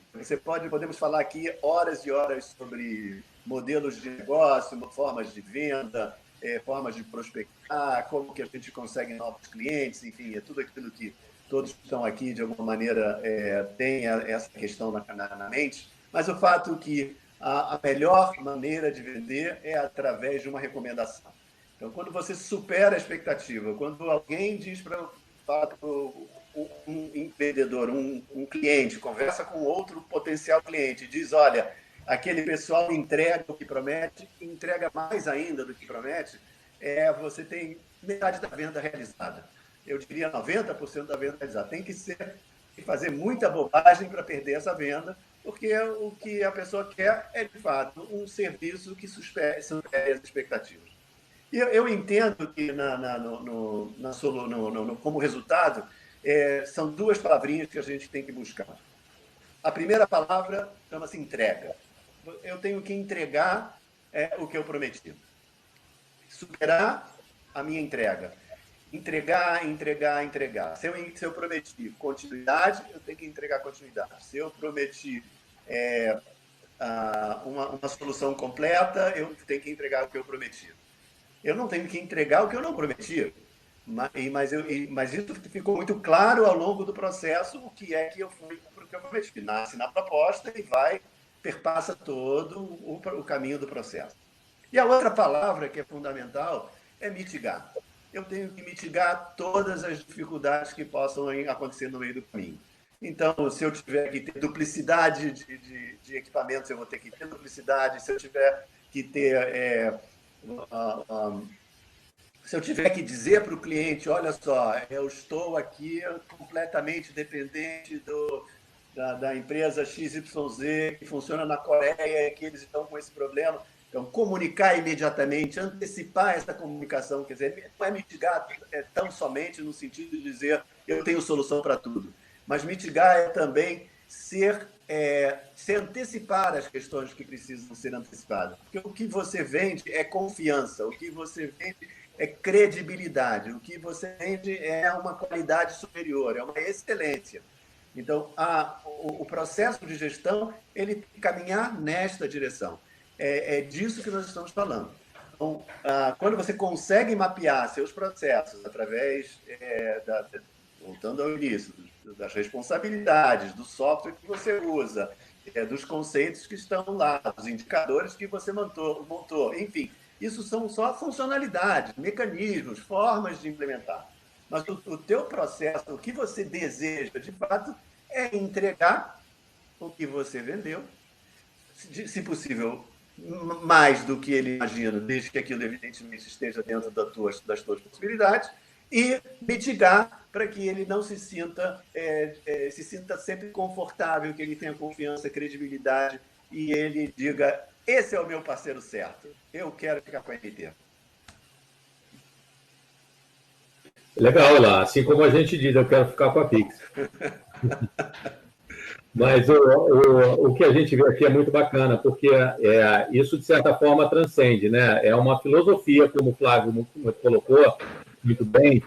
podemos falar aqui horas e horas sobre modelos de negócio, formas de venda, formas de prospectar, como que a gente consegue novos clientes, enfim, é tudo aquilo que todos que estão aqui, de alguma maneira, têm essa questão na mente, mas o fato é que a melhor maneira de vender é através de uma recomendação. Então, quando você supera a expectativa, quando alguém diz para um empreendedor, um cliente, conversa com outro potencial cliente, diz, olha, aquele pessoal entrega o que promete, entrega mais ainda do que promete, você tem metade da venda realizada. Eu diria 90% da venda realizada. Tem que fazer muita bobagem para perder essa venda, porque o que a pessoa quer é, de fato, um serviço que supere as expectativas. E eu entendo que, como resultado, são duas palavrinhas que a gente tem que buscar. A primeira palavra chama-se entrega. Eu tenho que entregar o que eu prometi. Superar a minha entrega. Entregar. Se eu prometi continuidade, eu tenho que entregar continuidade. Se eu prometi uma solução completa, eu tenho que entregar o que eu prometi. Eu não tenho que entregar o que eu não prometi. Mas isso ficou muito claro ao longo do processo, o que é que eu fui para o que eu prometi. Nasce na proposta e perpassa todo o caminho do processo. E a outra palavra que é fundamental é mitigar. Eu tenho que mitigar todas as dificuldades que possam acontecer no meio do caminho. Então, se eu tiver que ter duplicidade de equipamentos, eu vou ter que ter duplicidade. Se eu tiver que ter... se eu tiver que dizer para o cliente, olha só, eu estou aqui completamente dependente da empresa XYZ, que funciona na Coreia, que eles estão com esse problema. Então, comunicar imediatamente, antecipar essa comunicação, quer dizer, não é mitigar tão somente no sentido de dizer eu tenho solução para tudo, mas mitigar é também se antecipar as questões que precisam ser antecipadas. Porque o que você vende é confiança, o que você vende é credibilidade, o que você vende é uma qualidade superior, é uma excelência. Então, o processo de gestão, ele tem que caminhar nesta direção. É disso que nós estamos falando. Então, quando você consegue mapear seus processos através, voltando ao início, das responsabilidades, do software que você usa, dos conceitos que estão lá, dos indicadores que você montou, enfim, isso são só funcionalidades, mecanismos, formas de implementar. Mas o teu processo, o que você deseja, de fato, é entregar o que você vendeu, se possível, mais do que ele imagina, desde que aquilo, evidentemente, esteja dentro das tuas possibilidades, e mitigar para que ele não se sinta sempre confortável, que ele tenha confiança, credibilidade, e ele diga, esse é o meu parceiro certo, eu quero ficar com a NT. Legal, lá. Assim como a gente diz, eu quero ficar com a Pix. Mas o que a gente vê aqui é muito bacana, porque isso, de certa forma, transcende, né? É uma filosofia, como o Flávio colocou muito bem.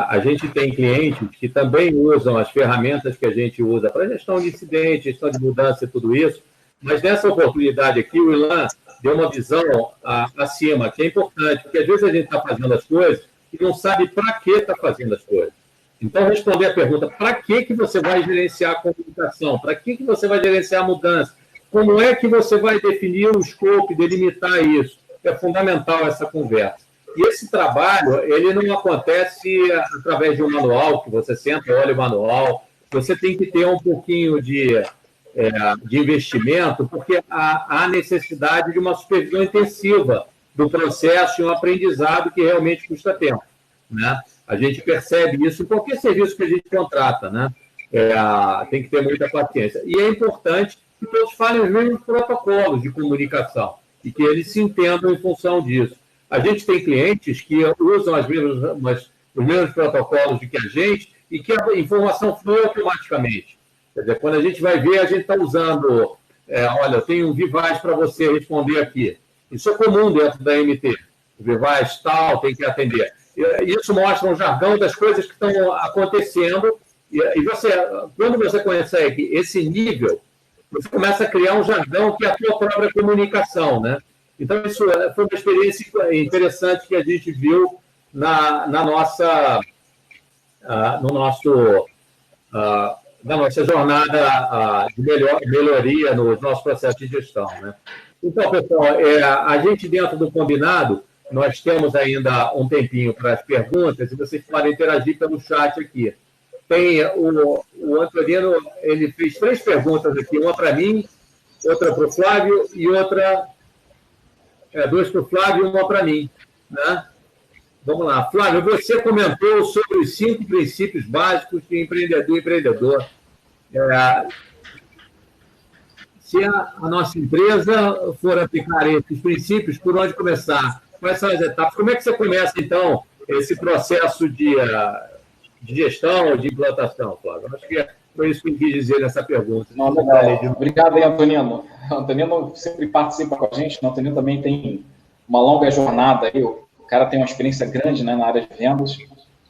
A gente tem clientes que também usam as ferramentas que a gente usa para gestão de incidente, gestão de mudança e tudo isso, mas nessa oportunidade aqui, o Ilan deu uma visão acima, que é importante, porque às vezes a gente está fazendo as coisas e não sabe para que está fazendo as coisas. Então, responder a pergunta, para que você vai gerenciar a comunicação? Para que você vai gerenciar a mudança? Como é que você vai definir o escopo e delimitar isso? É fundamental essa conversa. E esse trabalho, ele não acontece através de um manual, que você senta, olha o manual. Você tem que ter um pouquinho de investimento, porque há necessidade de uma supervisão intensiva do processo e um aprendizado que realmente custa tempo, né? A gente percebe isso em qualquer serviço que a gente contrata, né? Tem que ter muita paciência. E é importante que todos falem os mesmos protocolos de comunicação e que eles se entendam em função disso. A gente tem clientes que usam os mesmos protocolos do que a gente e que a informação flui automaticamente. Quer dizer, quando a gente vai ver, a gente está usando... olha, eu tenho um Vivaz para você responder aqui. Isso é comum dentro da MT. O Vivaz tal, tem que atender. Isso mostra um jargão das coisas que estão acontecendo. E você, quando você consegue esse nível, você começa a criar um jargão que é a sua própria comunicação, né? Então, isso foi uma experiência interessante que a gente viu na nossa jornada de melhoria nos nossos processos de gestão, né? Então, pessoal, a gente dentro do combinado nós temos ainda um tempinho para as perguntas e vocês podem interagir pelo chat aqui. Tem o Antonino, ele fez 3 perguntas aqui, uma para mim, outra para o Flávio e outra... 2 para o Flávio e uma para mim. Né? Vamos lá. Flávio, você comentou sobre os 5 princípios básicos de empreendedor. Se a nossa empresa for aplicar esses princípios, por onde começar? Quais são as etapas? Como é que você começa, então, esse processo de gestão, de implantação, Flávio? Acho que foi isso que eu quis dizer nessa pergunta. Não, legal. Obrigado aí, Antonino. O Antonino sempre participa com a gente. O Antonino também tem uma longa jornada aí. O cara tem uma experiência grande, né, na área de vendas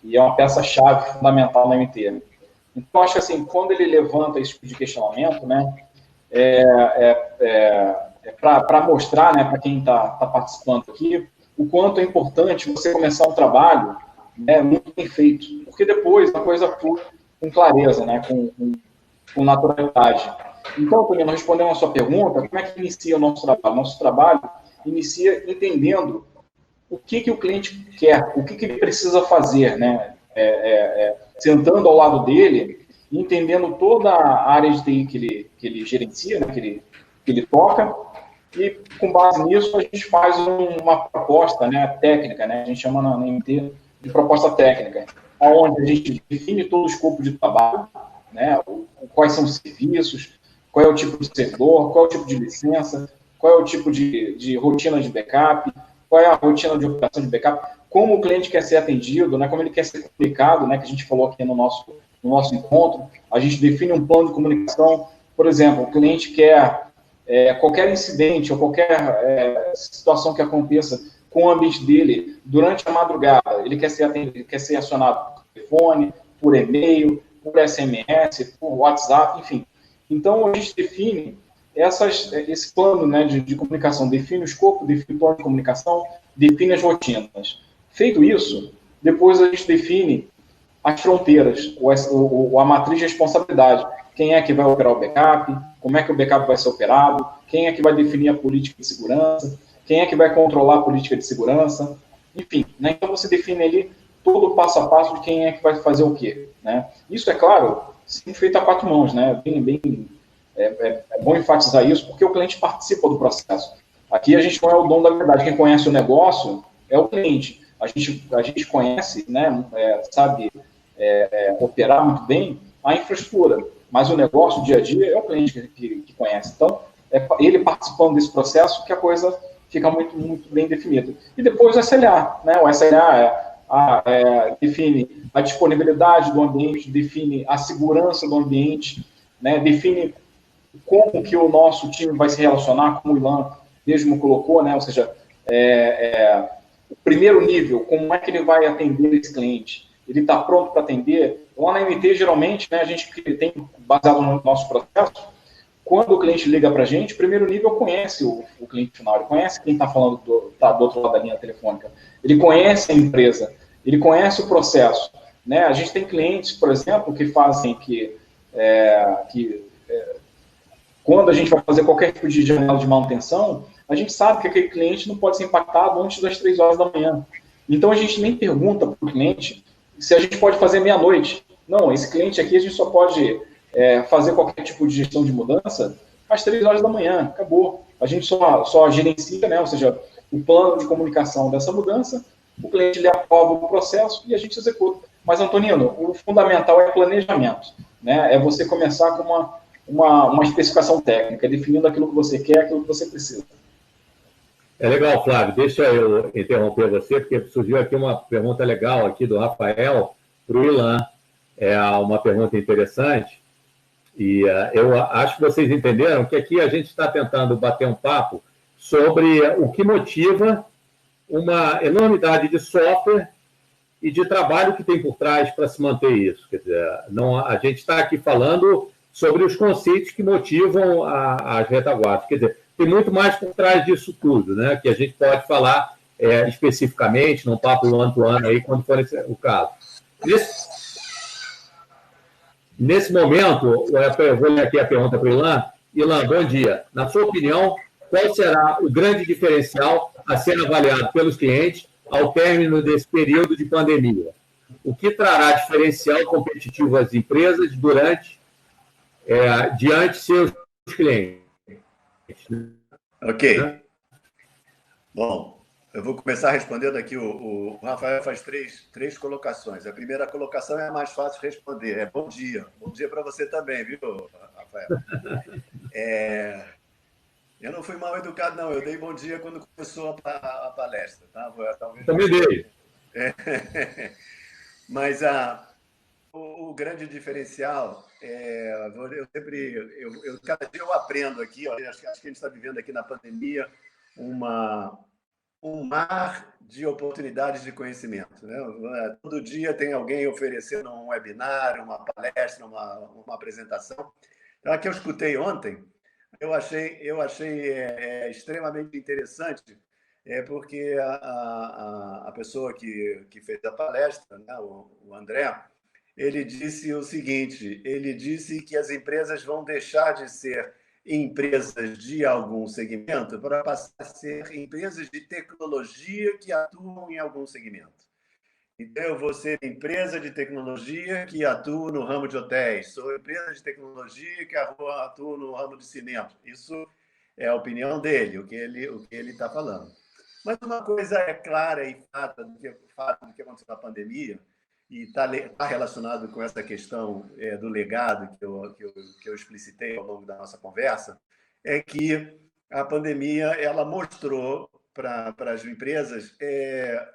e é uma peça-chave fundamental na MT. Então, acho que assim, quando ele levanta esse tipo de questionamento, né, para mostrar, né, para quem está participando aqui, o quanto é importante você começar um trabalho, né, muito bem feito, porque depois a coisa flui com clareza, né, com naturalidade. Então, Antonino, respondendo a sua pergunta, como é que inicia o nosso trabalho? Nosso trabalho inicia entendendo o que o cliente quer, o que ele precisa fazer, né, sentando ao lado dele, entendendo toda a área de TI que ele gerencia, né, que ele toca, e com base nisso a gente faz uma proposta, né, técnica, né, a gente chama na MT de proposta técnica, onde a gente define todo o escopo de trabalho, né, quais são os serviços, qual é o tipo de servidor, qual é o tipo de licença, qual é o tipo de rotina de backup, qual é a rotina de operação de backup, como o cliente quer ser atendido, né, como ele quer ser comunicado, né, que a gente falou aqui no nosso encontro. A gente define um plano de comunicação. Por exemplo, o cliente quer qualquer incidente ou qualquer situação que aconteça com o ambiente dele durante a madrugada, ele quer ser atendido, ele quer ser acionado por telefone, por e-mail, por SMS, por WhatsApp, enfim. Então, a gente define esse plano, né, de comunicação, define o escopo, define o plano de comunicação, define as rotinas. Feito isso, depois a gente define as fronteiras, a matriz de responsabilidade. Quem é que vai operar o backup, como é que o backup vai ser operado, quem é que vai definir a política de segurança, quem é que vai controlar a política de segurança, enfim. Né? Então, você define ali todo o passo a passo de quem é que vai fazer o quê. Né? Isso, é claro, sempre feito a 4 mãos, né? É bom enfatizar isso, porque o cliente participa do processo. Aqui a gente não é o dono da verdade. Quem conhece o negócio é o cliente. A gente conhece, né, sabe operar muito bem a infraestrutura, mas o negócio, o dia a dia, é o cliente que conhece. Então, ele participando desse processo que a coisa fica muito, muito bem definida. E depois o SLA. Né? O SLA define a disponibilidade do ambiente, define a segurança do ambiente, né? Define como que o nosso time vai se relacionar, como o Ilan mesmo colocou, né? Ou seja, o primeiro nível, como é que ele vai atender esse cliente? Ele está pronto para atender? Lá na MT, geralmente, né, a gente tem, baseado no nosso processo, quando o cliente liga para a gente, o primeiro nível conhece o cliente final, ele conhece quem está falando do outro lado da linha telefônica, ele conhece a empresa, ele conhece o processo. Né? A gente tem clientes, por exemplo, que fazem quando a gente vai fazer qualquer tipo de janela de manutenção, a gente sabe que aquele cliente não pode ser impactado antes das 3 horas da manhã. Então, a gente nem pergunta para o cliente se a gente pode fazer meia-noite. Não, esse cliente aqui a gente só pode fazer qualquer tipo de gestão de mudança às 3 horas da manhã. Acabou. A gente só gerencia, né? Ou seja, o plano de comunicação dessa mudança, o cliente ele aprova o processo e a gente executa. Mas, Antonino, o fundamental é planejamento. Né? É você começar com uma especificação técnica, definindo aquilo que você quer, aquilo que você precisa. É legal, Flávio. Deixa eu interromper você, porque surgiu aqui uma pergunta legal aqui do Rafael para o Ilan. É uma pergunta interessante. E eu acho que vocês entenderam que aqui a gente está tentando bater um papo sobre o que motiva uma enormidade de software e de trabalho que tem por trás para se manter isso. Quer dizer, a gente está aqui falando sobre os conceitos que motivam as retaguardas. Quer dizer, tem muito mais por trás disso tudo, né? Que a gente pode falar especificamente num papo one-to-one aí, quando for o caso. Nesse momento, eu vou ler aqui a pergunta para o Ilan. Ilan, bom dia. Na sua opinião, qual será o grande diferencial a ser avaliado pelos clientes ao término desse período de pandemia, o que trará diferencial competitivo às empresas diante de seus clientes. Ok. Bom, eu vou começar respondendo aqui. O Rafael faz três colocações. A primeira colocação é a mais fácil de responder. É bom dia. Bom dia para você também, viu, Rafael? Eu não fui mal educado, não. Eu dei bom dia quando começou a palestra. Tá? Talvez Também dei. Mas o grande diferencial cada dia eu aprendo aqui. Ó, acho que a gente está vivendo aqui na pandemia um mar de oportunidades de conhecimento, né? Todo dia tem alguém oferecendo um webinar, uma palestra, uma apresentação. Então, a que eu escutei ontem, eu achei extremamente interessante, porque a pessoa que fez a palestra, né, o André, ele disse o seguinte: ele disse que as empresas vão deixar de ser empresas de algum segmento para passar a ser empresas de tecnologia que atuam em algum segmento. Então, eu vou ser empresa de tecnologia que atua no ramo de hotéis, sou empresa de tecnologia que atua no ramo de cinema. Isso é a opinião dele, o que ele está falando. Mas uma coisa é clara e fato do que aconteceu na pandemia, e está relacionado com essa questão do legado que eu explicitei ao longo da nossa conversa, é que a pandemia ela mostrou para as empresas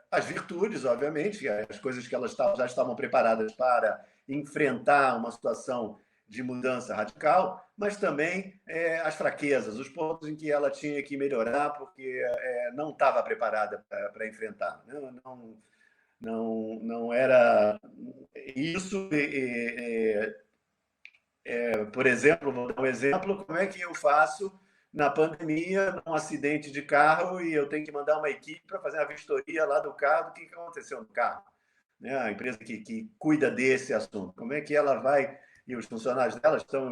as virtudes, obviamente, as coisas que elas já estavam preparadas para enfrentar uma situação de mudança radical, mas também as fraquezas, os pontos em que ela tinha que melhorar porque não estava preparada para enfrentar. Não era isso. Por exemplo, vou dar um exemplo: como é que eu faço na pandemia, num acidente de carro, e eu tenho que mandar uma equipe para fazer a vistoria lá do carro, do que aconteceu no carro? Né? A empresa que cuida desse assunto, como é que ela vai... E os funcionários dela estão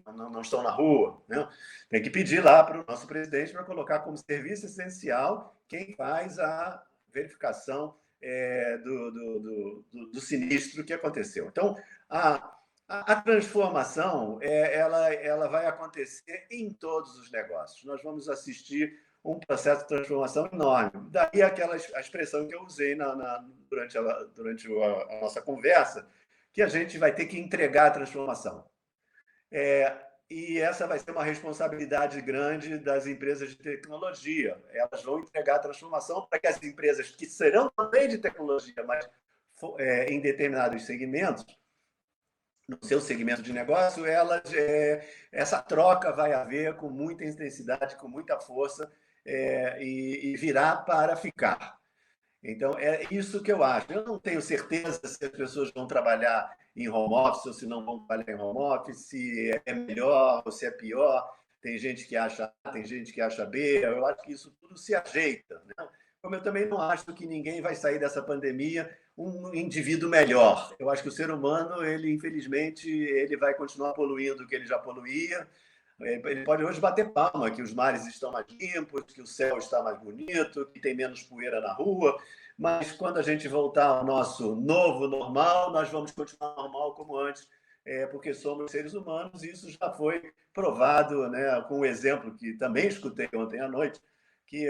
não estão na rua. Né? Tem que pedir lá para o nosso presidente para colocar como serviço essencial quem faz a verificação do sinistro que aconteceu. Então, a transformação ela vai acontecer em todos os negócios. Nós vamos assistir um processo de transformação enorme. Daí a expressão que eu usei durante a nossa conversa, que a gente vai ter que entregar a transformação. E essa vai ser uma responsabilidade grande das empresas de tecnologia. Elas vão entregar a transformação para que as empresas que serão também de tecnologia, mas em determinados segmentos, no seu segmento de negócio, essa troca vai haver com muita intensidade, com muita força, e virá para ficar. Então, é isso que eu acho. Eu não tenho certeza se as pessoas vão trabalhar em home office ou se não vão trabalhar em home office, se é melhor ou se é pior. Tem gente que acha A, tem gente que acha B. Eu acho que isso tudo se ajeita, né? Como eu também não acho que ninguém vai sair dessa pandemia um indivíduo melhor. Eu acho que o ser humano, infelizmente, ele vai continuar poluindo o que ele já poluía. Ele pode hoje bater palma que os mares estão mais limpos, que o céu está mais bonito, que tem menos poeira na rua, mas quando a gente voltar ao nosso novo normal, nós vamos continuar normal como antes, porque somos seres humanos, e isso já foi provado, né, com um exemplo que também escutei ontem à noite, que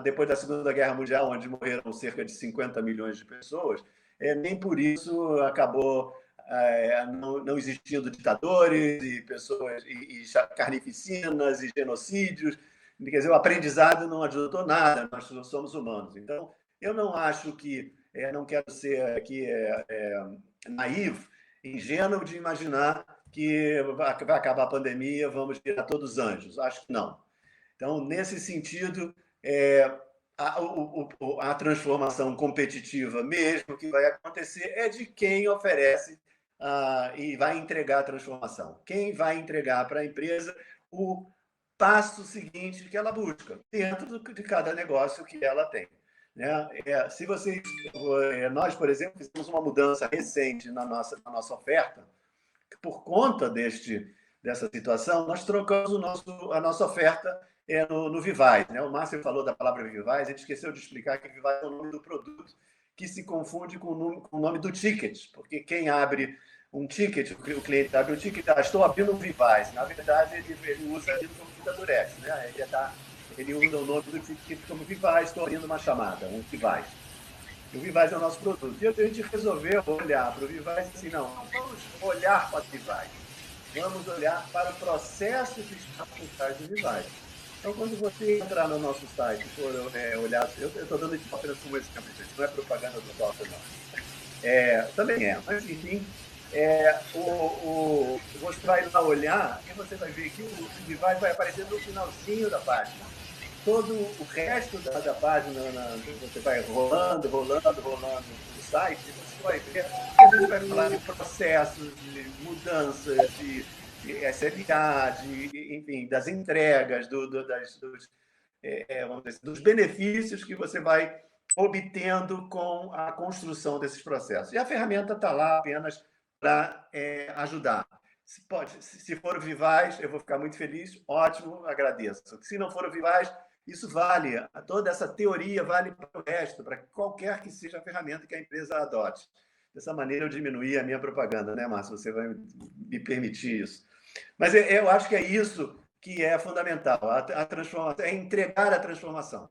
depois da Segunda Guerra Mundial, onde morreram cerca de 50 milhões de pessoas, nem por isso acabou não existindo ditadores e pessoas e carnificinas e genocídios. Quer dizer, o aprendizado não adiantou nada, nós somos humanos. Então, eu não acho que... não quero ser aqui naivo, ingênuo de imaginar que vai acabar a pandemia, vamos virar todos anjos. Acho que não. Então, nesse sentido, a transformação competitiva mesmo que vai acontecer é de quem oferece e vai entregar a transformação. Quem vai entregar para a empresa o passo seguinte que ela busca, dentro de cada negócio que ela tem. Né? Nós, por exemplo, fizemos uma mudança recente na nossa oferta, por conta dessa situação, nós trocamos a nossa oferta no Vivaz, né? O Márcio falou da palavra Vivaz, ele esqueceu de explicar que Vivaz é o nome do produto, que se confunde com o nome do ticket, porque quem abre um ticket, o cliente abre um ticket, estou abrindo um Vivaz. Na verdade, ele usa aquilo como fita Durex, né? Ele usa o nome do ticket como Vivaz, estou abrindo uma chamada, um Vivaz. O Vivaz é o nosso produto. E a gente resolveu olhar para o Vivaz e assim, não vamos olhar para o Vivaz, vamos olhar para o processo que está por trás do Vivaz. Então, quando você entrar no nosso site e for olhar, eu estou dando isso apenas como exemplo, não é propaganda do software, não. Também mas enfim, você vai lá olhar e você vai ver que o Vivaz vai aparecer no finalzinho da página. Todo o resto da página, você vai rolando o site, você vai ver que a gente vai falar de processos, de mudanças, de SLA, enfim, das entregas, dos benefícios que você vai obtendo com a construção desses processos. E a ferramenta está lá apenas para ajudar. Se for o Vivaz, eu vou ficar muito feliz, ótimo, agradeço. Se não for o Vivaz, isso vale, toda essa teoria vale para o resto, para qualquer que seja a ferramenta que a empresa adote. Dessa maneira eu diminuí a minha propaganda, né, Márcio? Você vai me permitir isso. Mas eu acho que é isso que é fundamental, a transformação, é entregar a transformação.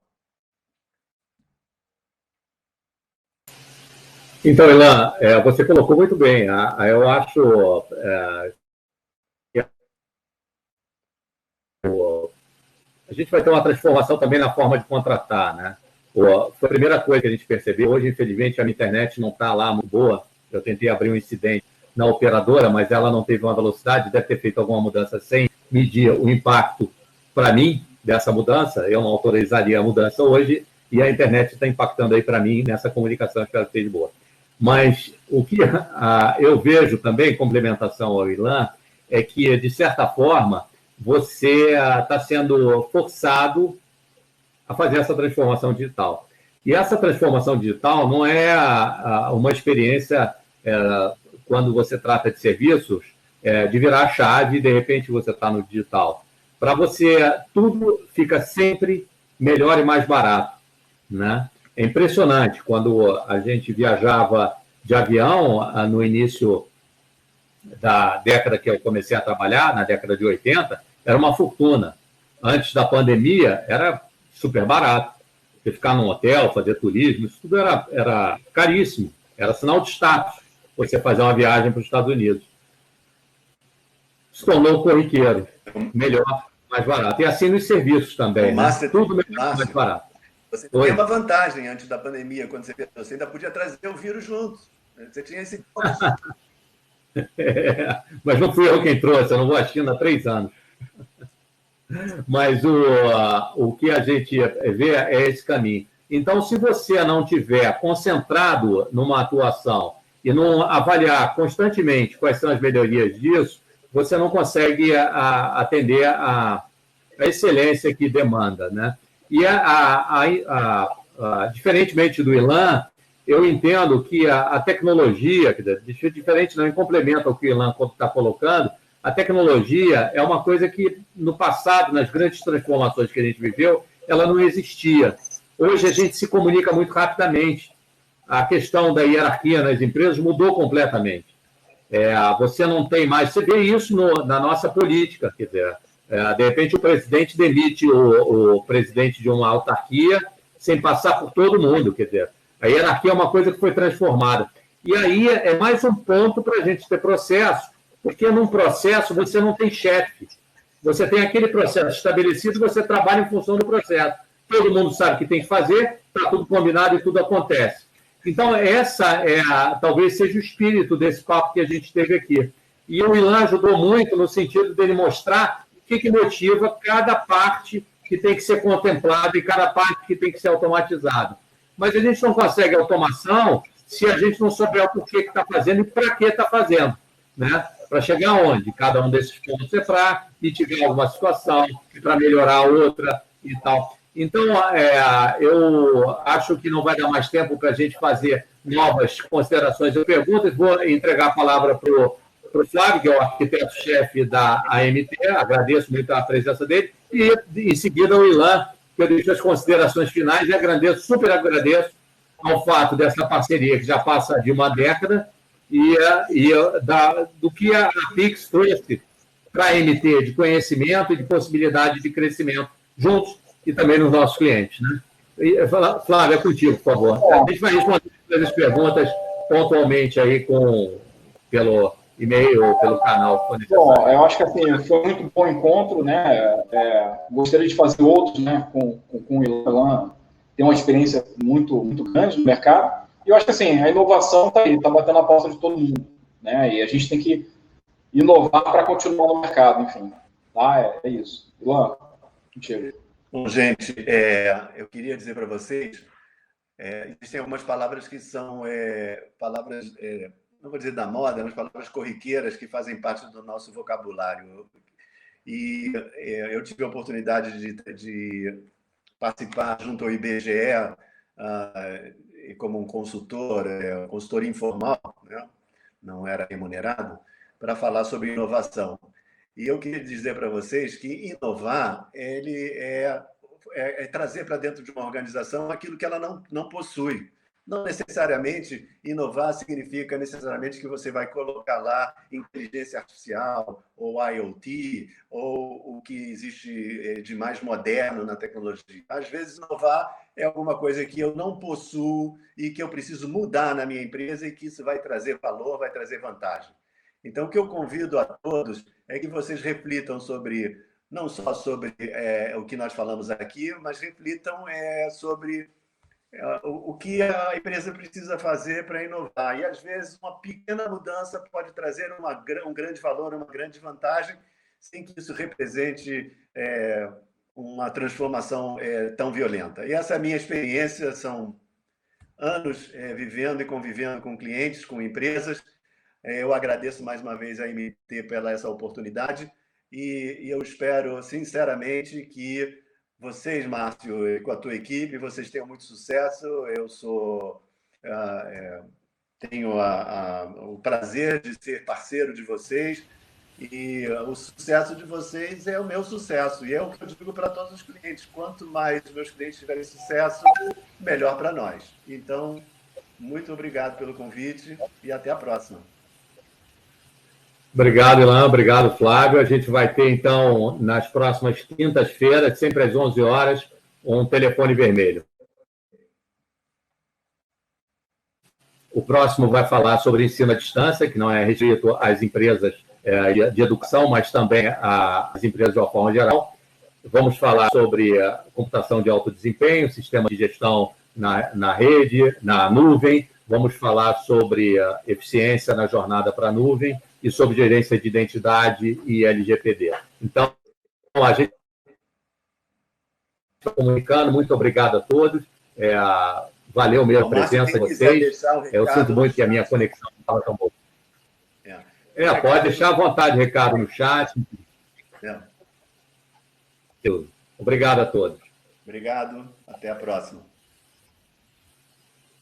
Então, Ilan, você colocou muito bem. Eu acho que a gente vai ter uma transformação também na forma de contratar, né? Foi a primeira coisa que a gente percebeu. Hoje, infelizmente, a minha internet não está lá muito boa. Eu tentei abrir um incidente na operadora, mas ela não teve uma velocidade, deve ter feito alguma mudança sem medir o impacto para mim dessa mudança. Eu não autorizaria a mudança hoje e a internet está impactando aí para mim nessa comunicação que ela esteja boa. Mas o que eu vejo também, complementação ao Ilan, é que, de certa forma, você está sendo forçado a fazer essa transformação digital. E essa transformação digital não é uma experiência, quando você trata de serviços, de virar a chave e, de repente, você está no digital. Para você, tudo fica sempre melhor e mais barato, né? É impressionante, quando a gente viajava de avião, no início da década que eu comecei a trabalhar, na década de 80, era uma fortuna. Antes da pandemia, era super barato. Você ficar num hotel, fazer turismo, isso tudo era caríssimo. Era sinal de status você fazer uma viagem para os Estados Unidos. Se tornou corriqueiro, melhor, mais barato. E assim nos serviços também, né? Tudo melhor, mais barato. Você tem uma vantagem antes da pandemia, quando você ainda podia trazer o vírus junto. Você tinha esse... mas não fui eu quem trouxe, eu não vou à China há 3 anos. Mas o que a gente vê é esse caminho. Então, se você não tiver concentrado numa atuação e não avaliar constantemente quais são as melhorias disso, você não consegue atender a excelência que demanda, né? E, diferentemente do Ilan, eu entendo que a tecnologia, diferente não, em complemento ao que o Ilan está colocando, a tecnologia é uma coisa que, no passado, nas grandes transformações que a gente viveu, ela não existia. Hoje, a gente se comunica muito rapidamente. A questão da hierarquia nas empresas mudou completamente. Você não tem mais... Você vê isso na nossa política, quer dizer... de repente, o presidente demite o presidente de uma autarquia sem passar por todo mundo. Quer dizer, a hierarquia é uma coisa que foi transformada. E aí é mais um ponto para a gente ter processo, porque num processo você não tem chefe. Você tem aquele processo estabelecido e você trabalha em função do processo. Todo mundo sabe o que tem que fazer, está tudo combinado e tudo acontece. Então, essa talvez seja o espírito desse papo que a gente teve aqui. E o Ilan ajudou muito no sentido dele mostrar o que motiva cada parte que tem que ser contemplada e cada parte que tem que ser automatizada. Mas a gente não consegue automação se a gente não souber o porquê que está fazendo e para que está fazendo, né? Para chegar onde? Cada um desses pontos é para mitigar alguma situação, para melhorar outra e tal. Então, eu acho que não vai dar mais tempo para a gente fazer novas considerações e perguntas. Vou entregar a palavra para para o Flávio, que é o arquiteto-chefe da AMT, agradeço muito a presença dele, e em seguida o Ilan, que eu deixo as considerações finais e super agradeço ao fato dessa parceria que já passa de uma década do que a Pix trouxe para a AMT de conhecimento e de possibilidade de crescimento juntos e também nos nossos clientes. Né? Flávio, é contigo, por favor. A gente vai responder as perguntas pontualmente aí pelo e-mail ou pelo canal. Bom, eu acho que assim, foi muito bom encontro, né? Gostaria de fazer outros, né? Com o Ilan, tem uma experiência muito, muito grande no mercado. E eu acho que assim, a inovação está aí, está batendo a porta de todo mundo, né? E a gente tem que inovar para continuar no mercado, enfim. Tá? É isso. Ilan, contigo. Bom, gente, eu queria dizer para vocês, existem algumas palavras que são palavras, não vou dizer da moda, mas palavras corriqueiras que fazem parte do nosso vocabulário. E eu tive a oportunidade de participar junto ao IBGE como um consultor informal, né? Não era remunerado, para falar sobre inovação. E eu queria dizer para vocês que inovar ele é trazer para dentro de uma organização aquilo que ela não possui. Não necessariamente inovar significa necessariamente que você vai colocar lá inteligência artificial, ou IoT, ou o que existe de mais moderno na tecnologia. Às vezes, inovar é alguma coisa que eu não possuo e que eu preciso mudar na minha empresa e que isso vai trazer valor, vai trazer vantagem. Então, o que eu convido a todos é que vocês reflitam sobre, não só sobre o que nós falamos aqui, mas reflitam sobre o que a empresa precisa fazer para inovar. E, às vezes, uma pequena mudança pode trazer um grande valor, uma grande vantagem, sem que isso represente uma transformação tão violenta. E essa é a minha experiência, são anos vivendo e convivendo com clientes, com empresas. Eu agradeço mais uma vez a MT pela essa oportunidade e eu espero, sinceramente, que vocês, Márcio, com a tua equipe, vocês tenham muito sucesso. Eu tenho o prazer de ser parceiro de vocês e o sucesso de vocês é o meu sucesso. E é o que eu digo para todos os clientes. Quanto mais meus clientes tiverem sucesso, melhor para nós. Então, muito obrigado pelo convite e até a próxima. Obrigado, Ilan. Obrigado, Flávio. A gente vai ter, então, nas próximas quintas-feiras, sempre às 11 horas, um telefone vermelho. O próximo vai falar sobre ensino à distância, que não é restrito às empresas de educação, mas também às empresas de uma forma geral. Vamos falar sobre computação de alto desempenho, sistema de gestão na rede, na nuvem. Vamos falar sobre eficiência na jornada para a nuvem e sobre gerência de identidade e LGPD. Então, a gente está comunicando. Muito obrigado a todos. Valeu mesmo a presença de vocês. Eu sinto muito que a minha conexão não estava tão boa. Pode deixar à vontade recado no chat. Obrigado a todos. Obrigado. Até a próxima.